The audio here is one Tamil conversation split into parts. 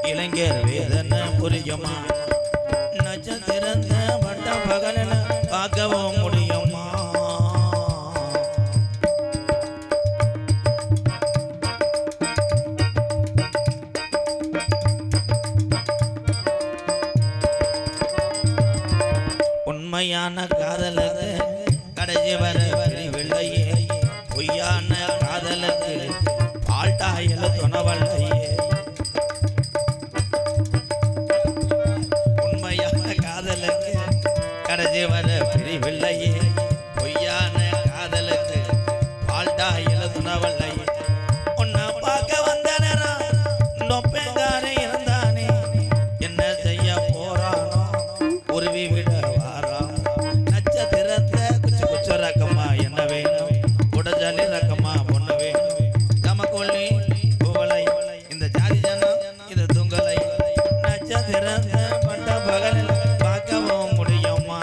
இளைஞர் வேதனை புரியுமா? நட்சத்திரத்த பட்ட பகலில் பார்க்கவும் முடியுமா? உண்மையான காதலுக்கு கடைசி வர பிரிவில்லையே, பொய்யான காதலுக்கு பால்டாயில் துணவல்லையே. கடைசி வர பிரிவில்லையே, பொய்யான காதலுக்கு பால்டா எழுதுனவல்லையே. உன்னை பார்க்க வந்த நேரம் நொப்பேங்காரே இருந்தானே, என்ன செய்ய போறானோ உருவி விட வாரா. நட்சத்திரத்தை குச்சு குச்சு ரக்கமா என்ன வேணும், உடஜாலி ரக்கமா பொண்ணு வேணும். தமக்கொல்லி குவலை இந்த ஜாதி ஜனம் இது துங்கலை. நட்சத்திரத்தை பட்ட பகலில் பார்க்கவும் முடியுமா?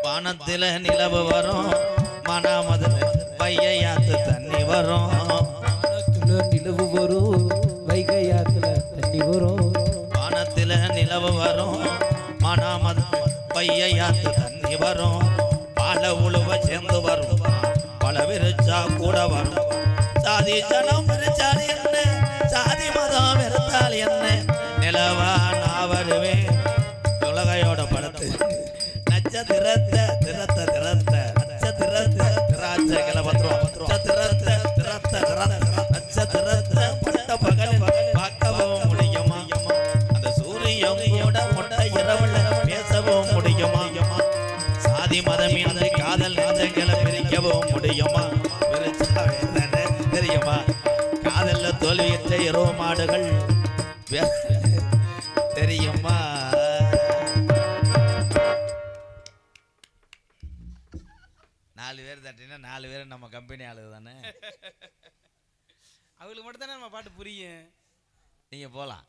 வானத்தில நிலவு வரும், மனாமதுல வைகையாத்து தண்ணி வரும். வானத்தில நிலவு வரும், வைகையாத்துல தண்ணி வரும். வானத்தில நிலவு வரும், மனாமதுல வைகையாத்து தண்ணி வரும். பால உழுவ சேர்ந்து வரும், பல விரிச்சா கூட வரும். சாதி ஜனம் விரிச்சால் என்ன, சாதி மதம் வெறுத்தால் என்ன, நிலவா நான் வருவேன் உலகையோட படத்து. நட்சத்திரத்தை திறத்த திறத்த நட்சத்திரத்தை திராட்ச கிளம்புறோம். நட்சத்திரத்தை திறத்த திறத்த நட்சத்திரத்தை பட்ட பகல் பார்க்கவும் முடியுமா? அந்த சூரியன் கூட மொட்டை இரவுல பேசவும் முடியுமா? சாதி மதமின்றி காதல் நெஞ்சங்களை பிரிக்கவும் முடியுமா? தெரியுமா? காதல்ல தோல்வியற்ற இரவு மாடுகள் தெரியுமா? நாலு பேர் தட்டினா நாலு பேர் நம்ம கம்பெனி ஆளுது தானே. அவங்களுக்கு மட்டும் தானே நம்ம பாட்டு புரியும். நீங்க போலாம்,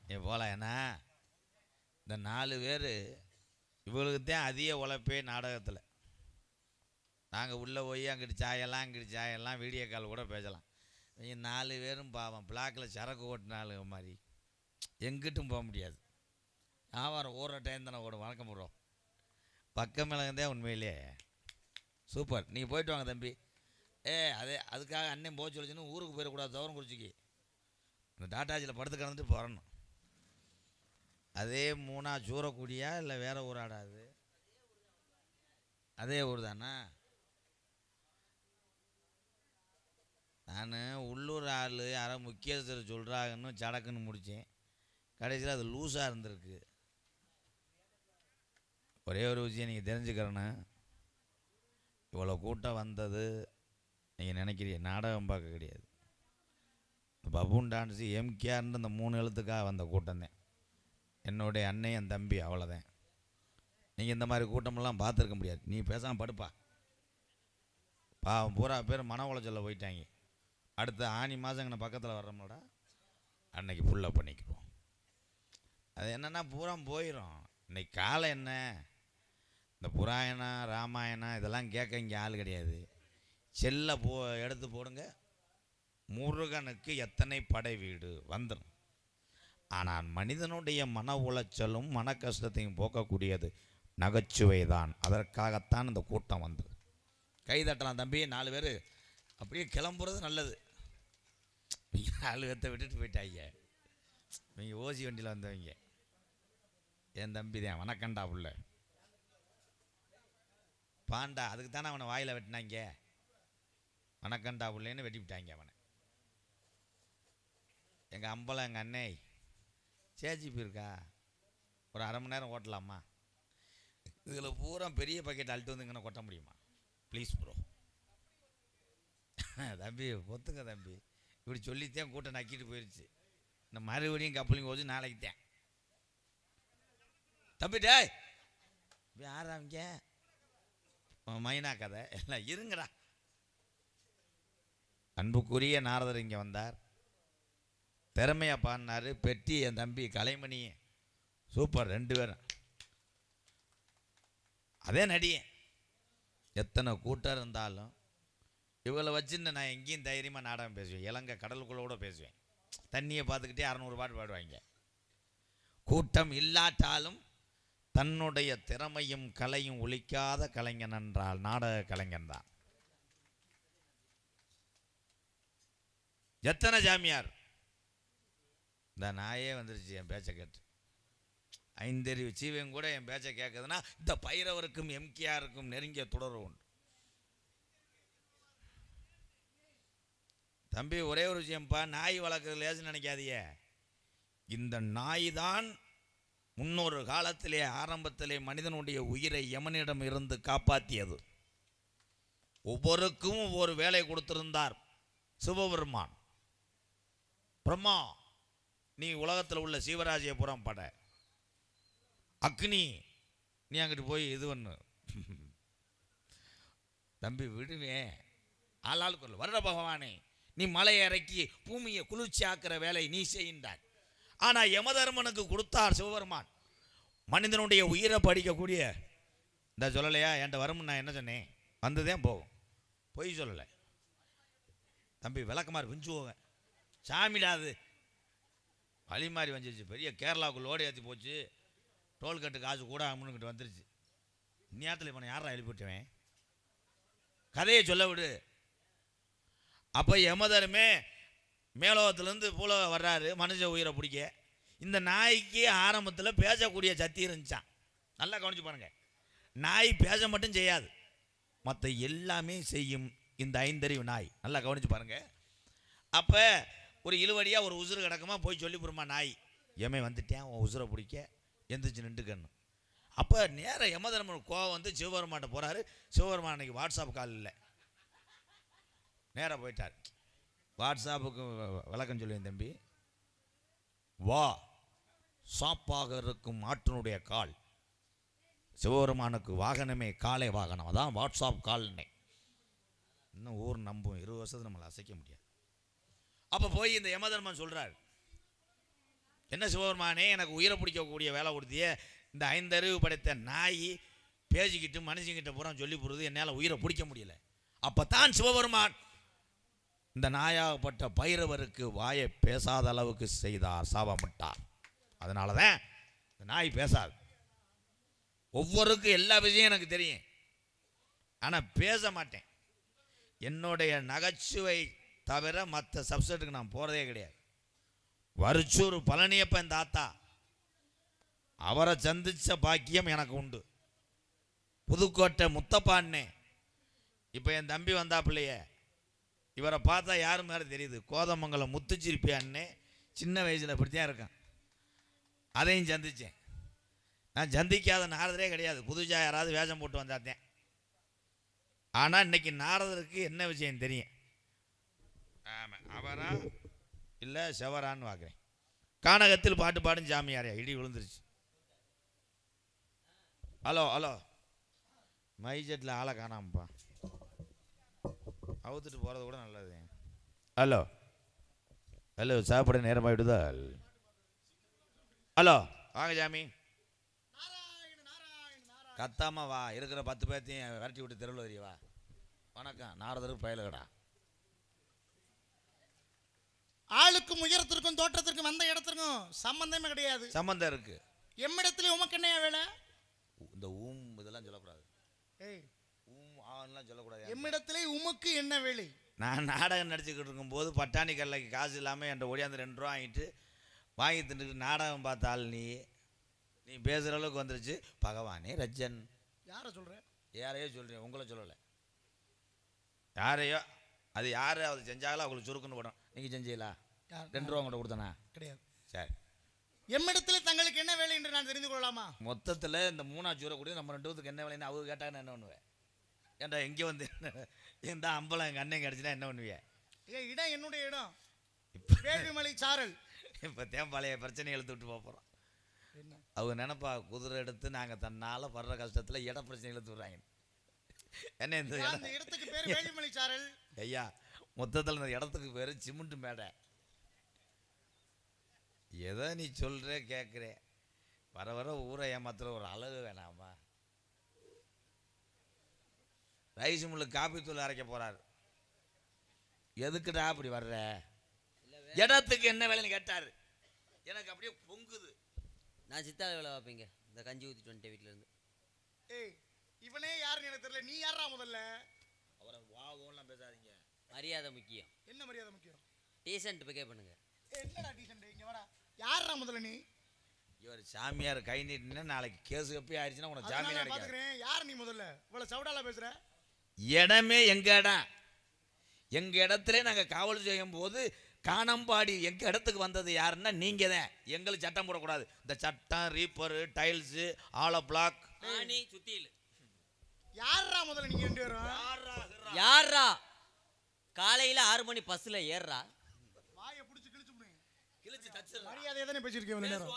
நீங்க போலாம். ஏன்னா இந்த நாலு பேர் இவங்களுக்கு தான் அதிக உழைப்பே நாடகத்தில். நாங்கள் உள்ளே போய் அங்கிட்டு சாயெல்லாம் வீடியோ கால் கூட பேசலாம். நீங்கள் நாலு பேரும் பாவம் பிளாக்கில் சரக்கு ஓட்டினாலு மாதிரி எங்கிட்டும் போக முடியாது. வியாபாரம் ஓடுற டைம் தானே ஓடும். வணக்கம் ப்ரோ, பக்கம் மிளகுந்தே உண்மையிலே சூப்பர். நீங்கள் போயிட்டு வாங்க தம்பி. அதுக்காக அண்ணன் போக சொல்லிச்சுன்னு ஊருக்கு போயிடக்கூடாது. தவறும் குறிச்சிக்கு இந்த டாட்டாஜியில் படுத்து கிடந்துட்டு போகிறணும். அதே மூணா சூறக்கூடியா இல்லை வேறு ஊராடாது? அதே ஊர் தானே. நான் உள்ளூர் ஆள் யாரோ முக்கியஸ்தர் சொல்கிறாங்கன்னு சடக்குன்னு முடித்தேன். கடைசியில் அது லூஸாக இருந்திருக்கு. ஒரே ஒரு விஷயம் நீங்கள் தெரிஞ்சுக்கிறேன்னு, இவ்வளோ கூட்டம் வந்தது நீங்கள் நினைக்கிறீங்க நாடகம் பார்க்க கிடையாது. பபூன் டான்ஸு எம்கேஆர்னு இந்த 3 எழுத்துக்காக வந்த கூட்டம் தான். என்னுடைய அண்ணன் என் தம்பி, அவ்வளோதான். நீங்கள் இந்த மாதிரி கூட்டமெல்லாம் பார்த்துருக்க முடியாது. நீ பேசாமல் படுப்பா. பாவம் பூரா பேர் மன உளைச்சலில் போயிட்டாங்க. அடுத்த ஆனி மாதங்கண்ண பக்கத்தில் வர்றோம்லடா, அன்னைக்கு ஃபுல்லாக பண்ணிக்கிறோம். அது என்னென்னா பூரா போயிடும். இன்னைக்கு காலம் என்ன, இந்த புராயணம் ராமாயணம் இதெல்லாம் கேட்க இங்கே ஆள் கிடையாது. செல்லை எடுத்து போடுங்க, முருகனுக்கு எத்தனை படை வீடு வந்துடும். ஆனால் மனிதனுடைய மன உளைச்சலும் மன கஷ்டத்தையும் போக்கக்கூடியது நகைச்சுவை தான். அதற்காகத்தான் இந்த கூட்டம் வந்தது. கை தட்டலாம் தம்பி. 4 பேர் அப்படியே கிளம்புறது நல்லது. நாலு பேர்த்த விட்டுட்டு போயிட்டாங்க. நீங்கள் ஓசி வண்டியில் வந்தவங்க. என் தம்பி தான் வணக்கண்டா புள்ள பாண்டா. அதுக்கு தானே அவனை வாயில் வெட்டினாங்க. வணக்கண்டா புள்ளேன்னு வெட்டிவிட்டாங்க அவனை. எங்கள் அம்பலம் எங்கள் அண்ணே சேஜிபி இருக்கா, ஒரு அரை மணி நேரம் ஓட்டலாமா? இதில் பூரா பெரிய பக்கெட் அழுட்டு வந்து இங்கே கொட்ட முடியுமா? Please bro. தம்பி ஒத்துங்க தம்பி, இப்படி சொல்லித்தான் கூட்டம் நக்கிட்டு போயிடுச்சு. இந்த மறுபடியும் கப்பலிங் போச்சு நாளைக்கு தான். தம்பி டேய் ஆறாமிங்க மைனா கதை எல்லாம் இருங்கடா. அன்புக்குரிய நாரதர் இங்கே வந்தார், திறமையாக பாடினார். பெட்டி என் தம்பி கலைமணி சூப்பர், 2 பேரும் அதே நடிகன். எத்தனை கூட்டம் இருந்தாலும் இவளை வச்சுன்னு நான் எங்கேயும் தைரியமாக நாடகம் பேசுவேன். இலங்கை கடலுக்குள்ளே கூட பேசுவேன். தண்ணியை பார்த்துக்கிட்டே 600 பாட்டு பாடுவாங்க. கூட்டம் இல்லாட்டாலும் தன்னுடைய திறமையும் கலையும் ஒழிக்காத கலைஞன் என்றால் நாடக கலைஞன் தான். எத்தனை ஜாமியார், இந்த நாயே வந்துருச்சு என் பேச்சை கேட்டு. 5 சீவன் கூட என் பேச்சை கேட்குதுன்னா இந்த பைரவருக்கும் எம்கேஆருக்கும் நெருங்கிய தொடர்பு உண்டு. தம்பி ஒரே ஒரு விஷயம்ப்பா, நாய் வளர்க்குறது லேசுன்னு நினைக்காதீங்க. இந்த நாய் தான் முன்னொரு காலத்திலே ஆரம்பத்திலே மனிதனுடைய உயிரை யமனிடம் இருந்து காப்பாற்றியது. ஒவ்வொருக்கும் ஒவ்வொரு வேலை கொடுத்திருந்தார் சிவபெருமான். பிரம்மா நீ உலகத்தில் உள்ள சிவராஜ்யபுரம் பட, அக்னி நீ அங்கிட்டு போய் இது பண்ணு. தம்பி விடுவேன், ஆளாளுக்கு வருட பகவானே நீ மலையை இறக்கி பூமியை குளிர்ச்சி ஆக்கிற வேலை நீ செய்கின்றாய். ஆனால் யமதர்மனுக்கு கொடுத்தார் சிவபெருமான் மனிதனுடைய உயிரை படிக்கக்கூடிய. இந்த சொல்லலையா என்கிட்ட வரும்னு நான் என்ன சொன்னேன், வந்துதான் போகும், பொய் சொல்லலை தம்பி. விளக்கமாறு விஞ்சுவோங்க சாமிடாது வழி மாதிரி வந்துருச்சு. பெரிய கேரளாவுக்கு லோடு ஏற்றி போச்சு, டோல்கட்டு காசு கூட அம்முன்னுக்கிட்டு வந்துருச்சு. நேரத்தில் இப்போ யாரா எழுப்பிட்டுவேன், கதையை சொல்ல விடு. அப்போ யமதர்மே மேலோகத்துலேருந்து பூலோகம் வர்றாரு மனுஷ உயிரை பிடிக்க. இந்த நாய்க்கு ஆரம்பத்தில் பேசக்கூடிய சக்தி இருந்துச்சான். நல்லா கவனிச்சு பாருங்க, நாய் பேச மட்டும் செய்யாது, மற்ற எல்லாமே செய்யும் இந்த 5 நாய். நல்லா கவனிச்சு பாருங்க. அப்போ ஒரு இழுவடியாக ஒரு உசுறு கிடக்குமா போய் சொல்லி போடுமா நாய், எமே வந்துட்டேன் உன் உசுரை பிடிக்க எந்திரிச்சு நின்றுக்கணும். அப்போ நேராக யமதர்மன் கோவம் வந்து சிவபெருமான்ட்ட போகிறாரு. சிவபெருமான் அன்னைக்கு வாட்ஸ்அப் கால் இல்லை, நேராக போயிட்டார். வாட்ஸ்அப்புக்கு விளக்கம் சொல்லுவேன் தம்பி. வா சாப்பாக இருக்கும் ஆற்றினுடைய கால், சிவபெருமானுக்கு வாகனமே காலை வாகனம், அதான் வாட்ஸ்அப் கால்னே. இன்னும் ஊர் நம்பும் 20 வருஷத்துக்கு நம்மளை அசைக்க முடியாது. அப்போ போய் இந்த யமதர்மன் சொல்கிறார், என்ன சிவபெருமானே எனக்கு உயிரை பிடிக்கக்கூடிய வேலை கொடுத்தியே, இந்த 5 அறிவு படைத்த நாய் பேசிக்கிட்டு மனுஷங்கிட்ட பூரா சொல்லி போடுறது, என்னால் உயிரை பிடிக்க முடியல. அப்போ தான் சிவபெருமான் இந்த நாயாகப்பட்ட பைரவருக்கு வாயை பேசாத அளவுக்கு செய்தார், சாபமிட்டார். அதனால தான் இந்த நாய் பேசாது. ஒவ்வொருக்கும் எல்லா விஷயம் எனக்கு தெரியும், ஆனால் பேச மாட்டேன். என்னுடைய நகைச்சுவை தவிர மற்ற சப்ஜெக்டுக்கு நான் போகிறதே கிடையாது. வருச்சூர் பழனியப்பன் தாத்தா, அவரை சந்தித்த பாக்கியம் எனக்கு உண்டு. புதுக்கோட்டை முத்தப்பான்னே, இப்போ என் தம்பி வந்தா பிள்ளைய, இவரை பார்த்தா யாரு மாதிரி தெரியுது, கோதமங்கலம் முத்துச்சிரிப்பி அண்ணே, சின்ன வயசில் இப்படித்தான் இருக்கான். அதையும் சந்தித்தேன். நான் சந்திக்காத நாரதரே கிடையாது, புதுசாக யாராவது வேஷம் போட்டு வந்தாத்தேன். ஆனால் இன்னைக்கு நாரதருக்கு என்ன விஷயம் தெரியும். ஆமாம், அவரா இல்லை செவரான்னு பார்க்குறேன். கானகத்தில் பாட்டு பாடும் ஜாமியாரையா, இடி விழுந்துருச்சு. ஹலோ ஹலோ, மைஜெட்டில் ஆளை காணாமப்பா, அவுத்துட்டு போகிறது கூட நல்லது. ஹலோ ஹலோ, சாப்பிட நேரமாக விடுதா? ஹலோ வாங்க ஜாமி, கத்தாம வா, இருக்கிற 10 பேர்த்தையும் விரட்டி விட்டு தெருவில் வரிய வா. வணக்கம், நாரதருக்கு பயலுகடா. ஆளுக்கும் உயரத்திற்கும் தோற்றத்திற்கும் வந்த இடத்திற்கும் சம்பந்தமே கிடையாது. சம்பந்தம் இருக்கு. எம்மிடத்துல உமக்கு என்ன வேலை? இந்த இதெல்லாம் சொல்லக்கூடாது. ஏய், ஆன்லாம் சொல்லக்கூடாது. எம்மிடத்திலே உமக்கு என்ன வேலை? நான் நாடகம் நடிச்சுக்கிட்டு இருக்கும்போது பட்டாணி கடலைக்கு காசு இல்லாமல் என்கிட்ட ஓடியாந்து 2 ரூபா வாங்கி தின்னுட்டு நாடகம் பார்த்தால் நீ பேசுகிற அளவுக்கு வந்துருச்சு. பகவானே ரஜன். யாரை சொல்ற? யாரையோ சொல்கிறேன், உங்களை சொல்லலை. யாரையோ அது யார் அது செஞ்சாங்களோ அவங்களுக்கு சுருக்குன்னு போடும். நீங்கள் செஞ்சீங்களா? 2 ரூபா உங்கள்கிட்ட கொடுத்தனா? கிடையாது. சரி, எம்மிடத்தில் தங்களுக்கு என்ன வேலை என்று நான் தெரிந்து கொள்ளலாமா? மொத்தத்தில் இந்த 3 சூறை கூட நம்ம 2 பேத்துக்கு என்ன வேலைன்னு அவங்க கேட்டாங்கன்னு என்ன பண்ணுவேன்? ஏன்டா எங்கே வந்து இந்த அம்பலம் எங்கள் அண்ணன் கிடச்சினா என்ன பண்ணுவியா? இடம் என்னுடைய இடம். இப்போ வேள்விமலை சாரல். இப்போ தேம்பாளைய பிரச்சனை எழுத்து விட்டு போகிறோம். என்ன அவங்க நினைப்பா குதிரை எடுத்து நாங்கள் தன்னால் படுற கஷ்டத்தில் இட பிரச்சனை எழுத்து விட்றாங்க. என்ன இந்த அந்த இடத்துக்கு பேர் வேள்விமலை சாரல். ஐயா மொத்தத்தில் இந்த இடத்துக்கு பேர் சிமெண்ட் மேடை. எதை நீ சொல்கிற கேட்குறே? வர வர ஊரை ஏமாத்துற ஒரு அழகு வேணாமா? ரைஸ் மில்லு காப்பி தூள் அரைக்க போகிறாரு. எதுக்குடா அப்படி வர்ற? இடத்துக்கு என்ன வேலைன்னு கேட்டார். எனக்கு அப்படியே பொங்குது. நான் சித்தால வேலை பார்ப்பீங்க. இந்த கஞ்சி ஊற்றிட்டு வந்துட்டேன் வீட்டிலேருந்து. ஏய் இவனே யாருன்னு எனக்கு தெரியல. நீ யாரா முதல்ல? அவரை வாவோலாம் பேசாதீங்க. மரியாதை முக்கியம். என்ன மரியாதை முக்கியம்? டீசென்ட் பிக்கே பண்ணுங்க. என்னடா டீசன்ட்? இங்க வாடா. யாரா முதல்ல நீ? இவர் சாமியார் கை நீட்டினா நாளைக்கு கேஸு எப்பயும் ஆயிடுச்சுன்னா உனக்கு ஜாமீன் கிடைக்காது. பாத்துக்கிறேன். யார் நீ முதல்ல? இவ்வளவு சவுடால பேசுற? இடமே எங்க இடம். எங்க இடத்துல நாங்கள் காவல் செய்யும் போது காணம்பாடி எங்க இடத்துக்கு வந்தது யாருன்னா நீங்க தான். எங்களுக்கு சட்டம் போடக்கூடாது. இந்த சட்டம் ரீப்பரு டைல்ஸு ஆல பிளாக் ஆணி சுத்தியில். யாரா முதல்ல நீங்க 2 பேரும்? யாரா காலையில் 6 மணி பஸ்ஸில் ஏறுறா? வாயை பிடிச்சி கிழிச்சு விடுங்க. கிழிச்சு தச்சு மரியாதை தானே பேசிருக்கேன் இவ்வளவு நேரம்.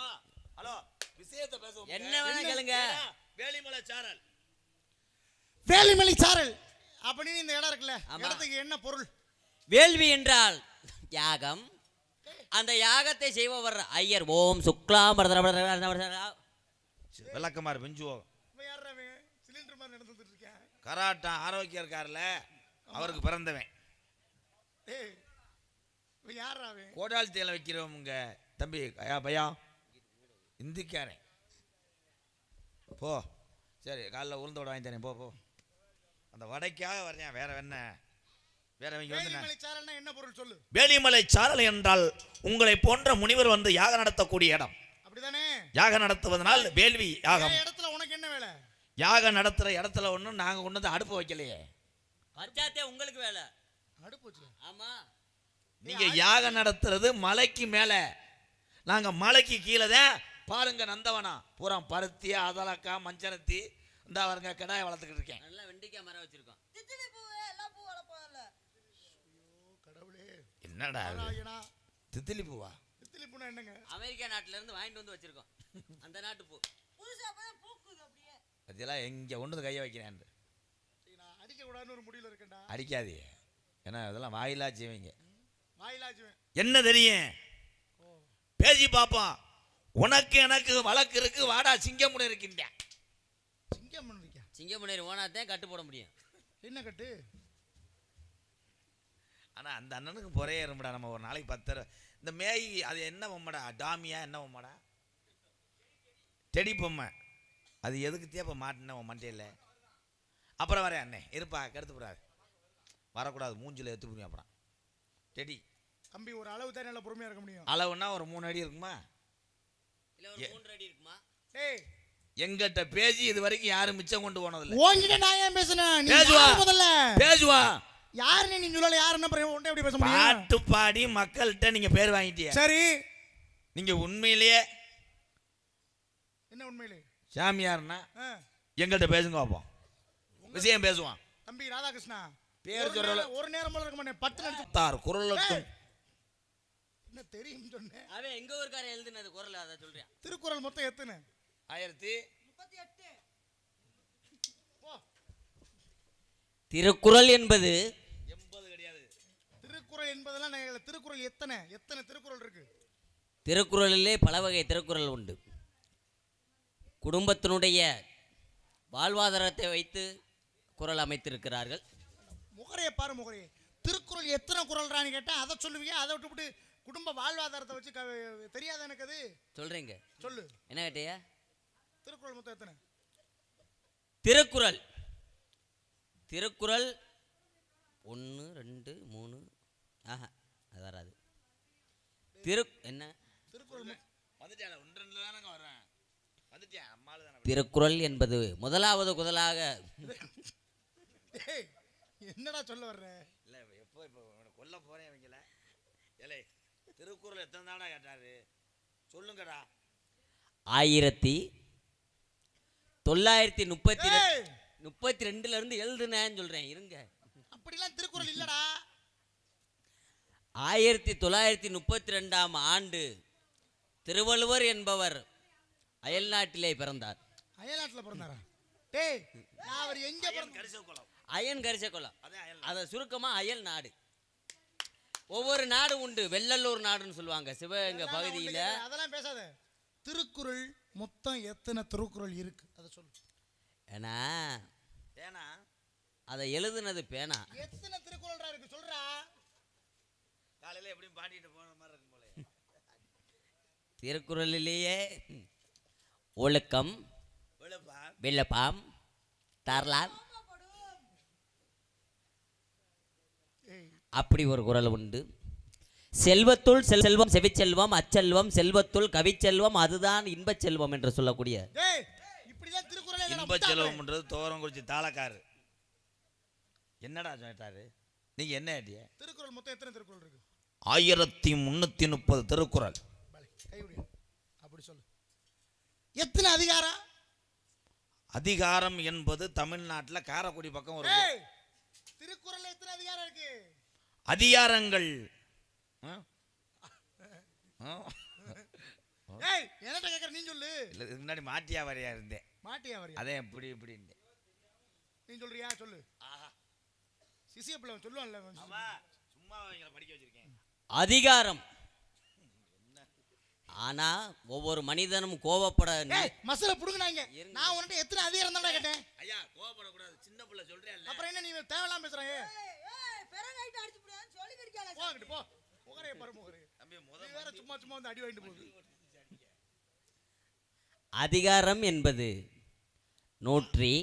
ஹலோ விஷயத்தை பேசுவோம். என்ன வேணா கேளுங்க. வேலிமலை சாரல். வேலிமலை சாரல் அப்படின்னு இந்த இடம் இருக்குல்ல, இடத்துக்கு என்ன பொருள்? வேள்வி என்றால் யாகம். அந்த யாகத்தை செய்பவர் ஐயர். ஓம் சுக்லாம் விளக்கமாறு பெஞ்சுவோம். இப்ப யாரா சிலிண்டர் மாதிரி நடந்துட்டு இருக்கேன். கராட்டம் ஆரோக்கியம் இருக்காருல்ல, அவருக்கு பிறந்தவன். ஏய் இப்ப யாரா? கோடால் தேலை வைக்கிறவங்க தம்பி. பையா இந்திக்காரன். போ சரி, காலைல உளுந்த வடை வாங்கி தரேன். போ அந்த வடைக்காக வர்றேன். வேற என்ன? வேற வேலிமலை சாரல்னா என்ன பொருள் சொல்லு? வேலிமலை சாரல் என்றால் உங்களை போன்ற முனிவர் வந்து யாகம் நடத்தக்கூடிய இடம். அப்படிதானே? யாகம் நடத்துவதனால் வேள்வி யாகம். இடத்துல உனக்கு என்ன வேலை? யாகம் நடத்துற இடத்துல ஒன்றும் நாங்கள் கொண்டு வந்து அடுப்பு வைக்கலையே. பச்சாத்தே உங்களுக்கு வேலை. அடுப்பு வச்சு? ஆமா. நீங்க யாகம் நடத்துறது மலைக்கு மேல, நாங்க மலைக்கு கீழே தான். பாருங்க நந்தவனா பூரா பருத்தி அதலக்கா மஞ்சனத்தி இந்த அவருங்க கிடாய வளர்த்துக்கிட்டு இருக்கேன். நல்லா வெண்டிக்காய் மரம் வச்சிருக்கோம். கடவுளே என்னடா தித்திலி பூவா? தித்திலி பூனா என்னங்க? அமெரிக்கா நாட்டுல இருந்து வாங்கிட்டு வந்து வச்சிருக்கோம். அந்த நாட்டு பூ அதெல்லாம் எங்க ஒன்று கையை வைக்கிறேன். நான் அடிக்க கூடாதுன்னு ஒரு முடியல இருக்கேன்டா. அடிக்காதே, ஏன்னா இதெல்லாம் வாயிலா செய்வீங்க. வாயிலாச்சுவேன். என்ன தெரியும் பேசி பாப்போம். உனக்கு எனக்கு வழக்கு இருக்கு. வாடா சிங்கமுனை இருக்கின்றேன். சிங்கம் இருக்கா? சிங்கமுனையர் ஓனாத்தான் கட்டு போட முடியும். என்ன கட்டு? ஆனா அந்த அண்ணனுக்கு பொறையே இரும்படா. நம்ம ஒரு நாளைக்கு 10 இந்த மேய் அது என்ன பொம்மைடா? டாமியா என்ன பொம்மைடா? டெடி பொம்மை. அது எதுக்கு தேப்ப மாட்டின உன் மண்டையில்? அப்புறம் வரேன் அண்ணே இருப்பா, கெடுத்து போடாது. வரக்கூடாது, மூஞ்சில் எடுத்து போடுங்க. அப்புறம் டெடி தம்பி ஒரு அளவு தான் நல்லா பொறுமையா இருக்க முடியும். அளவுன்னா ஒரு 3 அடி இருக்குமா? இல்ல ஒரு 3 அடி இருக்குமா? ஏய் எங்கிட்ட பேசி இது வரைக்கும் யாரும் மிச்சம் கொண்டு போனதில்லை. ஓங்கிட்ட நான் ஏன் பேசுனேன்? நீ பேசுவா முதல்ல பேசுவா. யாருன்னு நீ சொல்லல. யார் என்ன பண்ண உன்ட்ட எப்படி பேச முடியும்? பாட்டு பாடி மக்கள்கிட்ட நீங்க பேர் வாங்கிட்டீங்க. சரி நீங்க உண்மையிலேயே என்ன உண்மையிலே சாமியார்னா எங்கள்கிட்ட பேசுங்க பார்ப்போம். விஷயம் பேசுவான். தம்பி ராதாகிருஷ்ணா பேர் சொல்ற ஒரு நேரம் போல இருக்க மாட்டேன். 10 நிமிஷம் தார் குரலுக்கும் என்ன தெரியும் சொன்னேன். அவன் எங்க ஊர்க்காரன் எழுதுனது குரல் அத சொல்றேன். திருக்குறள் மொத்தம் எத்தனை? 1038. திருக்குறள் என்பது 80 கிடையாது. திருக்குறள் என்பதெல்லாம் திருக்குறள் எத்தனை திருக்குறள் இருக்கு? திருக்குறளிலே பல வகை திருக்குறள் உண்டு. குடும்பத்தினுடைய வாழ்வாதாரத்தை வைத்து குறள் அமைத்திருக்கிறார்கள். முகரையை பாரு முகரையை. திருக்குறள் எத்தனை குறள்றான்னு கேட்டா அதை சொல்லுவீங்க. அதை விட்டுவிட்டு குடும்ப வாழ்வாதாரத்தை வச்சு தெரியாத எனக்கு அது சொல்றீங்க. சொல்லு என்ன கேட்டியா? திருக்குறள் மொத்தம் எத்தனை? திருக்குறள் 1 2 3 ஆஹா அது வராது. என்ன திருக்குறள் வந்துட்டேன் ஒன்று ரெண்டு தானங்க வர்றேன் வந்துட்டேன் அம்மாள் தானே. திருக்குறள் என்பது முதலாவது குதலாக ஏய், என்னடா சொல்ல வர்ற? இல்லை எப்போ இப்போ கொல்ல போகிறேன் இவங்கள. ஏலே திருக்குறள் எத்தனை தானடா கேட்டாரு சொல்லுங்கடா. 1932 இருந்து எழுதுனேன்னு சொல்றேன் இருங்க. அப்படிலாம் திருக்குறள் இல்லடா. 1932ஆம் ஆண்டு திருவள்ளுவர் என்பவர் அயல்நாட்டிலே பிறந்தார். அயல்நாட்டுல பிறந்தாரா? டேய், நான் அவர் எங்க பிறந்த கரிசல் குளம் அயன் கரிசக்குளம். அதே அயல் அதை சுருக்கமா அயல் நாடு. ஒவ்வொரு நாடு உண்டு. வெள்ளலூர் நாடுன்னு சொல்லுவாங்க சிவகங்கை பகுதியில. அதெல்லாம் பேசாத. திருக்குறள் மொத்தம் எத்தனை திருக்குறள் இருக்கு அதை சொல்லு. ஏன்னா ஏன்னா அதை எழுதுனது பேனா. எத்தனை திருக்குறள்டா இருக்கு சொல்றா. காலையில் எப்படியும் பாடிட்டு போன மாதிரி இருக்கும் போல. திருக்குறளிலேயே ஒழுக்கம், விழுப்பா வில்லப்பாம், தரலாம் அப்படி ஒரு குறள் உண்டு. செல்வத்துள் செல்வம் செவிச்செல்வம் அச்செல்வம் செல்வத்துள் கவிச்செல்வம் அதுதான் இன்பச் செல்வம் என்று சொல்லக்கூடிய டேய், இப்படிதான் திருக்குறளே இல்லடா. இன்ப செலவுன்றது தோரங்குறிச்சி தாளக்காரு. என்னடா கேட்டாரு நீங்க என்ன ஐடியா? திருக்குறள் மொத்தம் எத்தனை திருக்குறள் இருக்கு? 1330 திருக்குறள். கைவிடு. அப்படி சொல்லு. எத்தனை அதிகாரம்? அதிகாரம் என்பது தமிழ்நாட்டில் காரைக்குடி பக்கம் ஒரு ஏய், திருக்குறள்ல எத்தனை அதிகாரம் இருக்கு? அதிகாரங்கள். ஏய், என்னட்ட கேக்குற நீ சொல்லு. இல்லை இதுக்கு முன்னாடி மாட்டியா வரையா இருந்தேன். மாட்டியா வரியா? அதே இப்படி இப்படின்னு நீ சொல்றியா? சொல்லு. சிசிய பிள்ளை சொல்லுவான்ல. சும்மா அவங்களை படிக்க வச்சிருக்கேன். அதிகாரம். ஆனா ஒவ்வொரு மனிதனும் கோவப்பட மசல புடுங்கனாங்க. நான் உன்கிட்ட எத்தனை அதிகாரம் தான்டா கேட்டேன். ஐயா கோவப்படக்கூடாது, சின்ன பிள்ளை சொல்றேன். அப்புறம் என்ன நீ தேவையில்லாம பேசுறாங்க? போகிட்டு போ. முகரைய பாரு முகரைய. தம்பி நீ வேற சும்மா சும்மா வந்து அடி வாங்கிட்டு போகுது. அதிகாரம் என்பது 130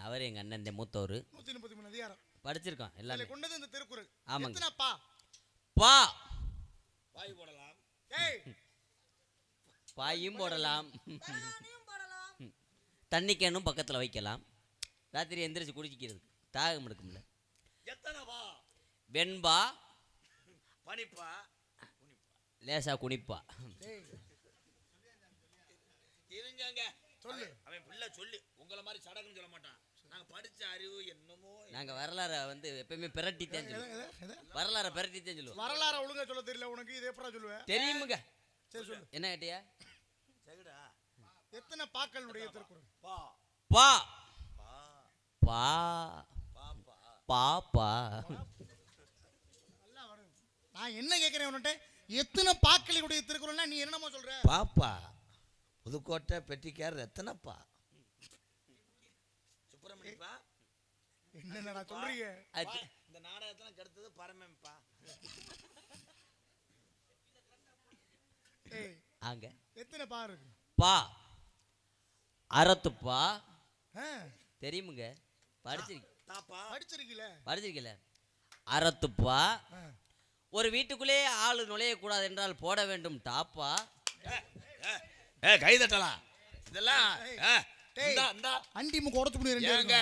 அவர் எங்க அண்ணன் இந்த மூத்தவர் 133 அதிகாரம் படிச்சிருக்கோம் எல்லாமே. கொண்டது இந்த திருக்குறள். ஆமாங்க. எத்தனை பா? பா வாய் போடலாம். ஏய், பாயும் போடலாம், தண்ணி கேனும் பக்கத்தில் வைக்கலாம், ராத்திரி எந்திரிச்சு குடிக்கிறது தாகம் எடுக்கும்ல. எத்தனை வா? வெண்பா, பனிப்பா, லேசா குனிப்பா. இருங்க சொல்லு. அவன் பிள்ளை சொல்லி உங்களை மாதிரி சடங்குன்னு சொல்ல மாட்டான். நாங்க படிச்ச அறிவு என்னமோ. நாங்க வரலாறை வந்து எப்பயுமே பிரட்டித்தான் சொல்லுவோம். வரலாறை பிரட்டித்தான் சொல்லுவோம். வரலாற ஒழுங்கா சொல்ல தெரியல உனக்கு. இது எப்படா சொல்லுவேன்? தெரியுமுங்க. சரி சொல்லு. என்ன கேட்டியா? சரிடா. எத்தனை பாக்களுடைய திருக்குறள்? பா பா பா பா பாப்பா பாப்பா. நல்லா வரும். நான் என்ன கேட்கிறேன் உன்கிட்ட, எத்தனை பாக்களுடைய திருக்குறள்னா நீ என்னமோ சொல்ற? பாப்பா புதுக்கோட்டை பெட்டிக்கார் எத்தனைப்பா? சுப்பிரமணியப்பா. என்னடா சொல்றீங்க? இந்த நாடகத்துல கெடுத்தது பரமேப்பா. ஏய், ஆங்க எத்தனை பா இருக்கு? பா அறத்துப்பா. ஆ, தெரியுமுங்க. தாப்பா படிச்சிருக்கீல? அறத்துப்பா. ஒரு வீட்டுக்குள்ளே ஆளு நுழையக்கூடாது என்றால் போட வேண்டும் தாப்பா. கை தட்டலாம் இதெல்லாம். அண்டி முக்கு உடச்சு ஏங்க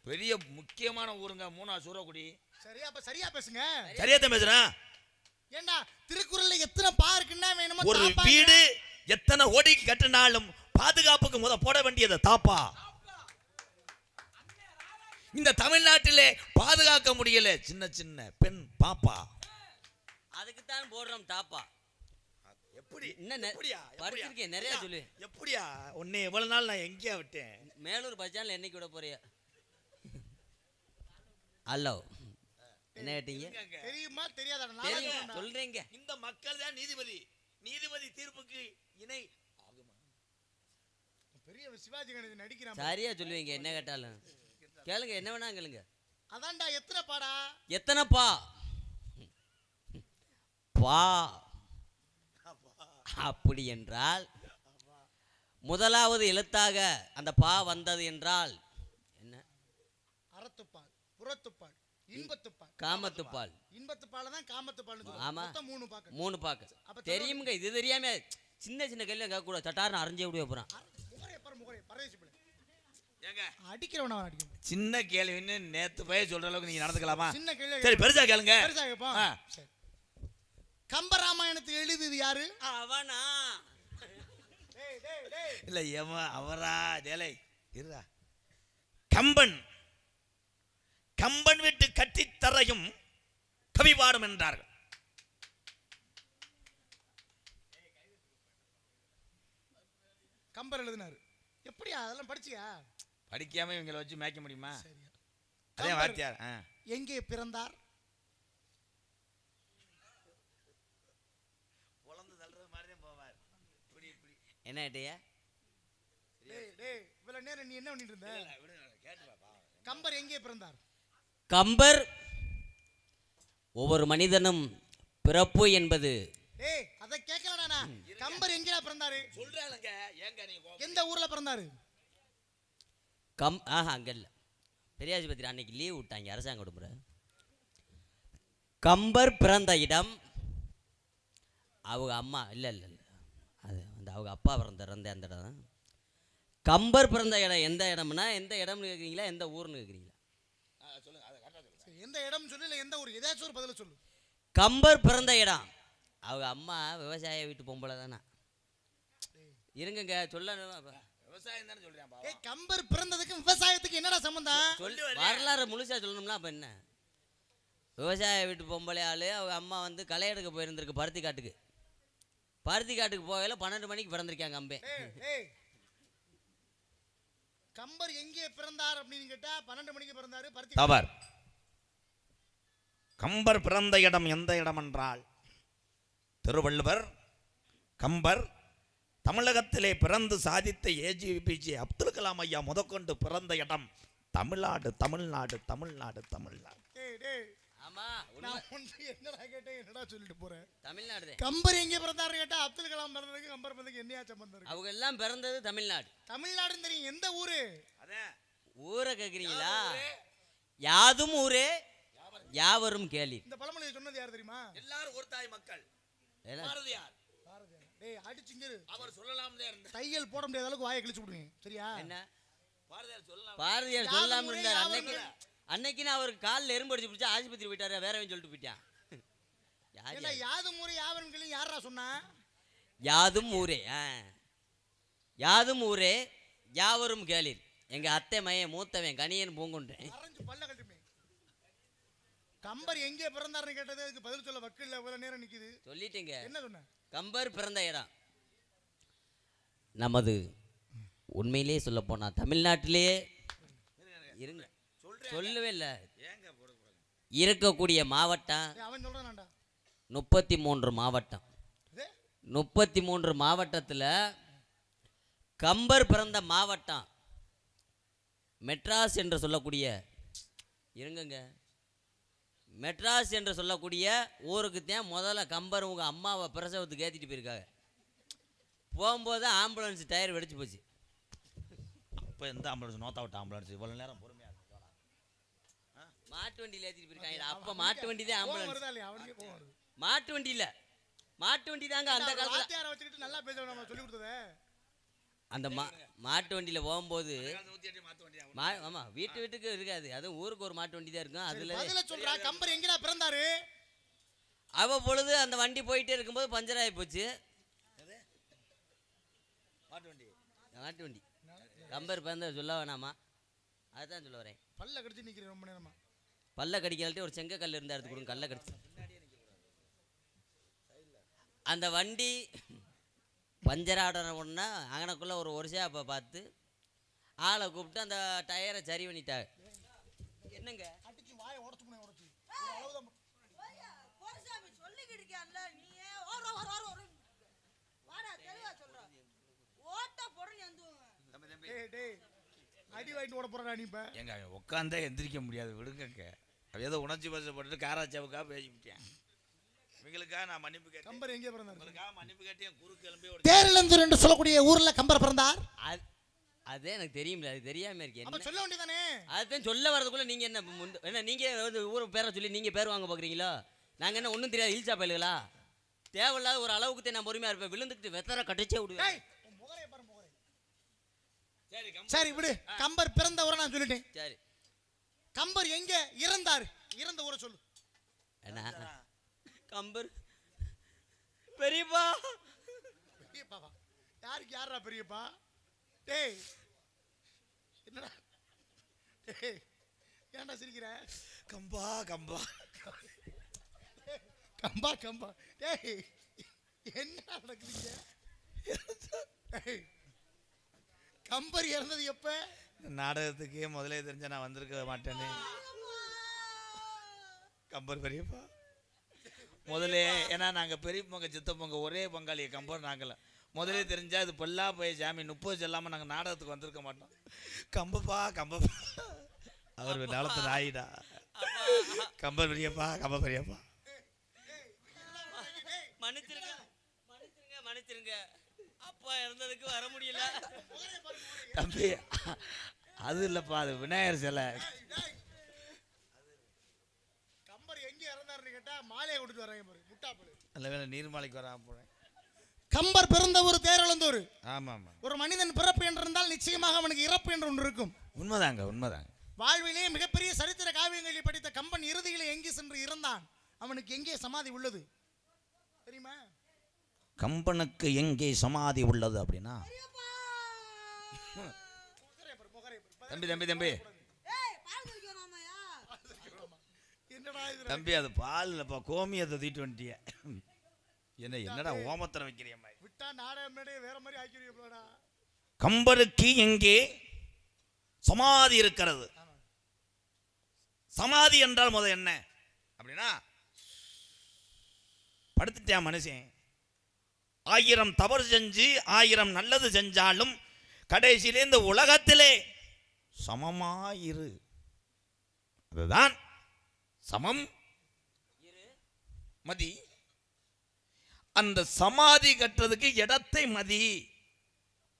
பெரிய முக்கியமான ஊருங்க. 3 சூரக்குடி. சரியா? அப்ப சரியா பேசுங்க. சரியா தான் பேசுறேன். ஏண்டா திருக்குறள்ல எத்தனை பா இருக்குன்னா வேணுமா? ஒரு வீடு எத்தனை ஓடிக்கு கட்டினாலும் பாதுகாப்புக்கு போட வேண்டியது தாப்பா. இந்த தமிழ்நாட்டிலே பாதுகாக்க முடியல சின்ன சின்ன பெண் பாப்பா. அதுக்கு தான் போடுறோம் தாப்பா. எப்படி படிச்சிருக்கேன் நிறைய சொல்லு. எப்படியா உன்னை எவ்வளவு நாள் நான் எங்கேயா விட்டேன்? மேலூர் பஸ் ஸ்டாண்ட்ல என்னைக்கு விட போறியா? ஹலோ என்ன கேட்டீங்க? தெரியுமா தெரியாதா? தெரியும் சொல்றீங்க. இந்த மக்கள் தான் நீதிபதி. நீதிபதி தீர்ப்புக்கு இணை ஆகுமா? பெரிய சிவாஜி கணேசன் நடிக்கிறான். சரியா சொல்லுவீங்க என்ன கேட்டாலும். கேளுங்க என்ன வேணா கேளுங்க. அதான்டா எத்தனை பாடா? எத்தனை பா? பா அப்படி என்றால் முதலாவது எழுத்தாக அந்த பா வந்தது என்றால் என்ன? அறத்துப்பால், புறத்துப்பால், இன்பத்துப்பால். காமத்துப்பால். இன்பத்துப்பால தான் காமத்துப்பால். ஆமா, மொத்தம் 3 பாக்கு. 3 பாக்கு தெரியுமுங்க. இது தெரியாம சின்ன சின்ன கேள்வி கேட்க கூட சட்டார்னு அரைஞ்சே விட போறான். முகரே பரதேசி பிள்ளை. ஏங்க அடிக்கிறவன அவன் அடிக்கணும். சின்ன கேள்வின்னு நேத்து போய் சொல்ற அளவுக்கு நீங்க நடந்துக்கலாமா? சின்ன கேள்வி. சரி பெருசா கேளுங்க. பெருசா கேப்போம். சரி. கம்பராமாயணத்தை எழுதியது யாரு? அவனா? இல்ல அவரா டேலை இருடா. கம்பன். கம்பன் விட்டு கட்டித்தரையும் கவி பாடும் என்றார்கள். கம்பர் எழுதினாரு. எப்படியா அதெல்லாம் படிச்சியா? படிக்காம இவங்களை வச்சு மேய்க்க முடியுமா? சரி. அதே வாத்தியார் எங்கே பிறந்தார்? பொளந்து தள்ளுற மாதிரி தான் போவார். இப்படி இப்படி என்ன ஏட்டையா? டேய் இவ்வளவு நேரம் நீ என்ன பண்ணிட்டு இருந்த? கம்பர் எங்கே பிறந்தார்? கம்பர் ஒவ்வொரு மனிதனும் பிறப்பு என்பது. டேய் அத கேட்கலடா. கம்பர் எங்கடா பிறந்தாரு? சொல்றாங்க. ஏங்க நீங்க எந்த ஊர்ல பிறந்தாரு? அங்க இல்ல. பெரியாஸ்பத்திரி அன்னைக்கு லீவ் விட்டாங்க அரசாங்க விடுமுறை. கம்பர் பிறந்த இடம் அவங்க அம்மா இல்ல அது அந்த அவங்க அப்பா பிறந்த அந்த இடம். கம்பர் பிறந்த இடம் எந்த இடம்னா எந்த இடம்னு கேட்குறீங்களா எந்த ஊர்னு கேட்குறீங்களா? எந்த இடம் சொல்லு, இல்ல எந்த ஊர், ஏதாச்சும் ஒரு பதில சொல்லு. கம்பர் பிறந்த இடம் அவங்க அம்மா விவசாய வீட்டு பொம்பளை தானே. இருங்க சொல்ல விவசாயம் தானே சொல்றேன். ஏய் கம்பர் பிறந்ததுக்கு விவசாயத்துக்கு என்னடா சம்பந்தம்? வரலாறு முழுசா சொல்லணும்னா அப்ப என்ன? விவசாய வீட்டு பொம்பளை ஆளு அவங்க அம்மா வந்து களை எடுக்க போயிருந்திருக்கு பருத்தி காட்டுக்கு. பருத்தி காட்டுக்கு போகல 12 மணிக்கு பிறந்திருக்காங்க அம்பே. கம்பர் எங்கே பிறந்தார் அப்படின்னு கேட்டா 12 மணிக்கு பிறந்தாரு. பருத்தி தவறு. கம்பர் பிறந்த இடம் எந்த இடம் என்றால் திருவள்ளுவர் கம்பர் தமிழகத்திலே பிறந்து சாதித்த ஏஜிபிஜே அப்துல் கலாம் ஐயா முதற்கொண்டு பிறந்த இடம் தமிழ்நாடு தமிழ்நாடு தமிழ்நாடு தமிழ்நாடு. ஆமா நான் என்னடா கேட்டேன், என்னடா சொல்லிட்டு போறேன்? தமிழ்நாடு. கம்பர் எங்கே பிறந்தாரு கேட்டா அப்துல் கலாம் பிறந்ததுக்கு கம்பர் பிறந்ததுக்கு என்னையா சம்பந்தம் இருக்கு? அவங்க எல்லாம் பிறந்தது தமிழ்நாடு. தமிழ்நாடுன்னு தெரியும். எந்த ஊரு? ஊரை கேக்குறீங்களா? யாதும் ஊரே யாவரும் கேளி. இந்த பழமொழியை சொன்னது யார் தெரியுமா? எல்லாரும் ஒரு தாய் மக்கள். பாரதியார். டேய் அடிச்சிங்க. அவர் சொல்லலாம்னே இருந்த தையல் போட முடியாத அளவுக்கு வாயை கிழிச்சு விடுவீங்க. சரியா? என்ன பாரதியார் சொல்லாம இருந்தார். அன்னைக்கு நான் அவர் காலில் எறும்பு அடிச்சு பிடிச்சா ஆஸ்பத்திரி போயிட்டாரு. வேறவன் சொல்லிட்டு போயிட்டான். யாதும் ஊரே யாவரும் கேளி யாரா சொன்னா? யாதும் ஊரே யாதும் ஊரே யாவரும் கேளீர். எங்க அத்தை மையன் மூத்தவன் கனியன் பூங்குன்றேன். பல்ல கட்டுமே. கம்பர் எங்கே பிறந்தாருன்னு கேட்டது அதுக்கு பதில் சொல்ல வக்கில்ல இவ்வளவு நேரம் நிக்குது. சொல்லிட்டீங்க. என்ன சொன்ன? கம்பர் பிறந்த இடம் நமது உண்மையிலேயே சொல்ல போனா தமிழ்நாட்டிலேயே இருங்க சொல்லவே இல்லை இருக்கக்கூடிய மாவட்டம் அவன் சொல்றான்டா 33 மாவட்டம். 33 மாவட்டத்தில் கம்பர் பிறந்த மாவட்டம் மெட்ராஸ் என்று சொல்லக்கூடிய இருங்கங்க மெட்ராஸ் என்று சொல்லக்கூடிய ஊருக்கு தான் முதல்ல கம்பர் உங்க அம்மாவை பிரசவத்துக்கு ஏற்றிட்டு போயிருக்காங்க. போகும்போது ஆம்புலன்ஸ் டயர் வெடிச்சு போச்சு. அப்போ எந்த ஆம்புலன்ஸ் நோத்தா விட்ட ஆம்புலன்ஸ் இவ்வளோ நேரம் பொறுமையாக மாட்டு வண்டியில் ஏற்றிட்டு போயிருக்காங்க. அப்போ மாட்டு வண்டி தான் ஆம்புலன்ஸ். மாட்டு வண்டி இல்லை மாட்டு வண்டி தாங்க அந்த காலத்தில் வச்சுக்கிட்டு நல்லா பேச சொல்லி கொடுத்தது. அந்த மாட்டு வண்டியில் போகும்போது ஆமா வீட்டுக்கு இருக்காது. அதுவும் ஊருக்கு ஒரு மாட்டு வண்டி தான் இருக்கும். அதுல சொல்றா கம்பர் எங்கடா பிறந்தாரு? அவ்வப்பொழுது அந்த வண்டி போயிட்டே இருக்கும்போது பஞ்சர் ஆகி போச்சு. மாட்டு வண்டி கம்பர் பிறந்த சொல்ல வேணாமா? அதுதான் சொல்ல வரேன். பல்ல கடிச்சு நிக்கிறேன் ரொம்ப நேரமா. பல்ல கடிக்கலாட்டி ஒரு செங்க கல் இருந்தா எடுத்து கொடுங்க. கல்ல கடிச்சு அந்த வண்டி பஞ்சர் ஆடன உடனே அங்கனக்குள்ள ஒரு ஷாப்பை பார்த்து ஆளை கூப்பிட்டு அந்த டயரை சரி பண்ணிட்டாங்க. என்னங்க அடிச்சு வாயை உடைச்சு போனே உடைச்சு அடி வாங்கிட்டு ஓட போறா நீ இப்ப? எங்க உட்காந்தே எந்திரிக்க முடியாது விடுங்க. ஏதோ உணர்ச்சி வசப்பட்டு காராச்சாவுக்காக பேசிவிட்டேன். இவங்களுக்காக நான் மன்னிப்பு கேட்டேன். கம்பர் எங்கே பிறந்தார்? உங்களுக்காக மன்னிப்பு கேட்டேன். குறுக்கு எலும்பே ஒரு தேரிழந்தூர் என்று சொல்லக்கூடிய ஊர்ல கம்பர் பிறந்தார். அதே எனக்கு தெரியும்ல, அது தெரியாம இருக்கு. அப்ப என்ன சொல்ல வேண்டியதானே? அதுதான் சொல்ல வரதுக்குள்ள நீங்க என்ன என்ன நீங்க வந்து ஊர் பேரை சொல்லி நீங்க பேர் வாங்க பாக்குறீங்களா? நாங்க என்ன ஒன்றும் தெரியாது இல்ச்சா பயலுகளா? தேவையில்லாத ஒரு அளவுக்கு நான் பொறுமையா இருப்பேன். விழுந்துக்கிட்டு வெத்தரை கட்டிச்சே விடுவேன். டேய், உன் முகரைய பாரு, முகரை. சரி விடு. கம்பர் பிறந்த ஊரை நான் சொல்லிட்டேன். சரி, கம்பர் எங்க இறந்தார்? இறந்த ஊரை சொல்லு. என்ன கம்பர் பெரியப்பா? பெரியப்பாவா? யாருக்கு யாரா பெரியப்பா? டேய் என்னடா? டேய் ஏன்டா சிரிக்கிற? கம்பா கம்பா கம்பா கம்பா. டேய் என்ன நடக்குதுங்க? டேய் கம்பர் இறந்தது எப்ப? நாடகத்துக்கே முதலே தெரிஞ்ச நான் வந்திருக்க மாட்டேனே. கம்பர் பெரியப்பா முதலே, ஏன்னா நாங்கள் பெரியப்பங்க சித்தப்பங்க ஒரே பங்காளிய கம்பர் நாங்கள முதலே தெரிஞ்சா இது பொல்லா போய் சாமி 30 சொல்லாமல் நாங்கள் நாடகத்துக்கு வந்திருக்க மாட்டோம். கம்பப்பா கம்பப்பா அவர் நலத்து நாயிடா. கம்பர் பெரியப்பா கம்பர் பெரியப்பா மன்னிச்சிருங்க மன்னிச்சிருங்க மன்னிச்சிருங்க. அப்பா இறந்ததுக்கு வர முடியல. தம்பி அது இல்லைப்பா, அது விநாயகர் சிலை. கம்பர் எங்க இறந்தாருன்னு கேட்டா மாலையை கொடுத்து வராங்க பாரு, முட்டாப்பழு. நல்ல வேலை நீர்மாலைக்கு வராம போறேன். கம்பர் பிறந்த ஊர் தேரழந்தூர். ஆமாம் ஆமாம், ஒரு மனிதன் பிறப்பு என்று இருந்தால் நிச்சயமாக அவனுக்கு இறப்பு என்று ஒன்று இருக்கும். உண்மைதாங்க உண்மைதாங்க. வாழ்விலே மிகப்பெரிய சரித்திர காவியங்களை படித்த கம்பன் இறுதியிலே எங்கே சென்று இறந்தான்? அவனுக்கு எங்கே சமாதி உள்ளது தெரியுமா? கம்பனுக்கு எங்கே சமாதி உள்ளது அப்படின்னா, தம்பி தம்பி தம்பி என்னடா இது? தம்பி அது பால் இல்லப்பா, கோமியத்தை தூக்கிட்டு வந்துட்டிய. என்னடா ஓமத்திரம் வைக்கிறியம்மா? விட்டா நாடகம் வேற மாதிரி ஆக்கிடுவா. கம்பருக்கு எங்கே சமாதி இருக்கிறது? சமாதி என்றால் முதல் என்ன அப்படின்னா, படுத்துட்டியா மனுஷன், 1000 தவறு செஞ்சு 1000 நல்லது செஞ்சாலும் கடைசியிலே இந்த உலகத்திலே சமமாயிரு. அதுதான் சமம் மதி. அந்த சமாதி கட்டுறதுக்கு இடத்தை மதி.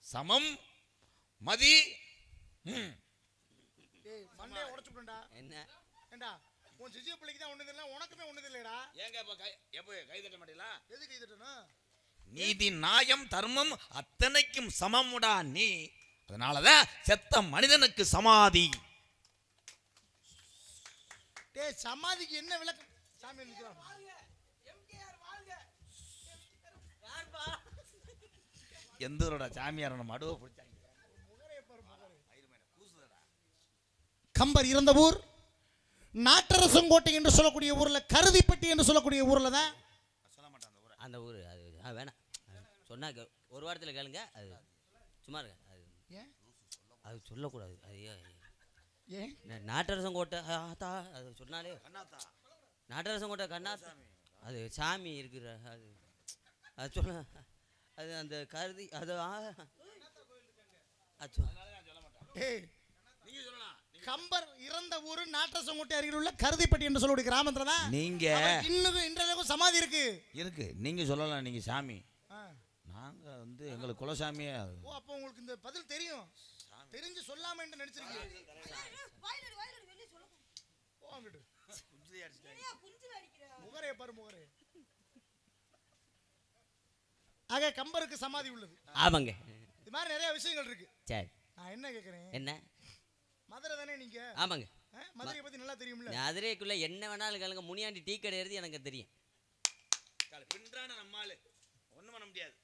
சமம் மதி. டேய் மண்டைய உடைச்சுடா. என்ன ஏண்டா உன் சிஜி பிள்ளைக்கு தான் ஒண்ணு இல்ல, உனக்குமே ஒண்ணு இல்லடா. ஏங்க எப்ப கை தட்ட மாட்டீங்களா? எதுக்கு கை தட்டணும்? நீதி நியாயம் தர்மம் அத்தனைக்கும் சமமுடா நீ. அதனாலதான் செத்த மனிதனுக்கு சமாதி. டேய் சமாதிக்கு என்ன விளக்கம்? சாமி நிக்கிறான். எந்தோட சாமியார நம்ம அடுவ பிடிச்சாங்க. கம்பர் இறந்த ஊர் நாட்டரசங்கோட்டை என்று சொல்லக்கூடிய ஊர்ல, கருதிப்பட்டி என்று சொல்லக்கூடிய ஊர்ல தான். அந்த ஊர் அது வேணாம் சொன்னா ஒரு வாரத்தில் கேளுங்க. அது சும்மா இருங்க. அது ஏன் அது சொல்லக்கூடாது. அது ஏன் நாட்டரசங்கோட்டை அது சொன்னாலே நாட்டரசங்கோட்டை கண்ணா அது சாமி இருக்கிற அது அது சொல்ல அது அந்த கருதி அது ஏய் கம்பர் இறந்த ஊரு நாட்டரசங்கோட்டை அருகில் உள்ள கருதிப்பட்டி என்று சொல்லக்கூடிய கிராமத்துல தான். நீங்க இன்னும் இன்றளவுக்கு சமாதி இருக்கு. நீங்க சொல்லலாம், நீங்க சாமி, நாங்க வந்து எங்களுக்கு குலசாமியே. ஓ அப்போ உங்களுக்கு இந்த பதில் தெரியும், தெரிஞ்சு சொல்லாம என்று நினைச்சிருக்கீங்க. முகரே பாரு முகரே. ஆக கம்பருக்கு சமாதி உள்ளது. ஆமாங்க. இது மாதிரி நிறைய விஷயங்கள் இருக்கு. சரி நான் என்ன கேட்கிறேன், என்ன மதுரை தானே நீங்க? ஆமாங்க. மதுரையை பத்தி நல்லா தெரியும்ல? மதுரைக்குள்ள என்ன வேணாலும் கேளுங்க. முனியாண்டி டீ கடை எழுதி எனக்கு தெரியும். ஒண்ணும் பண்ண முடியாது.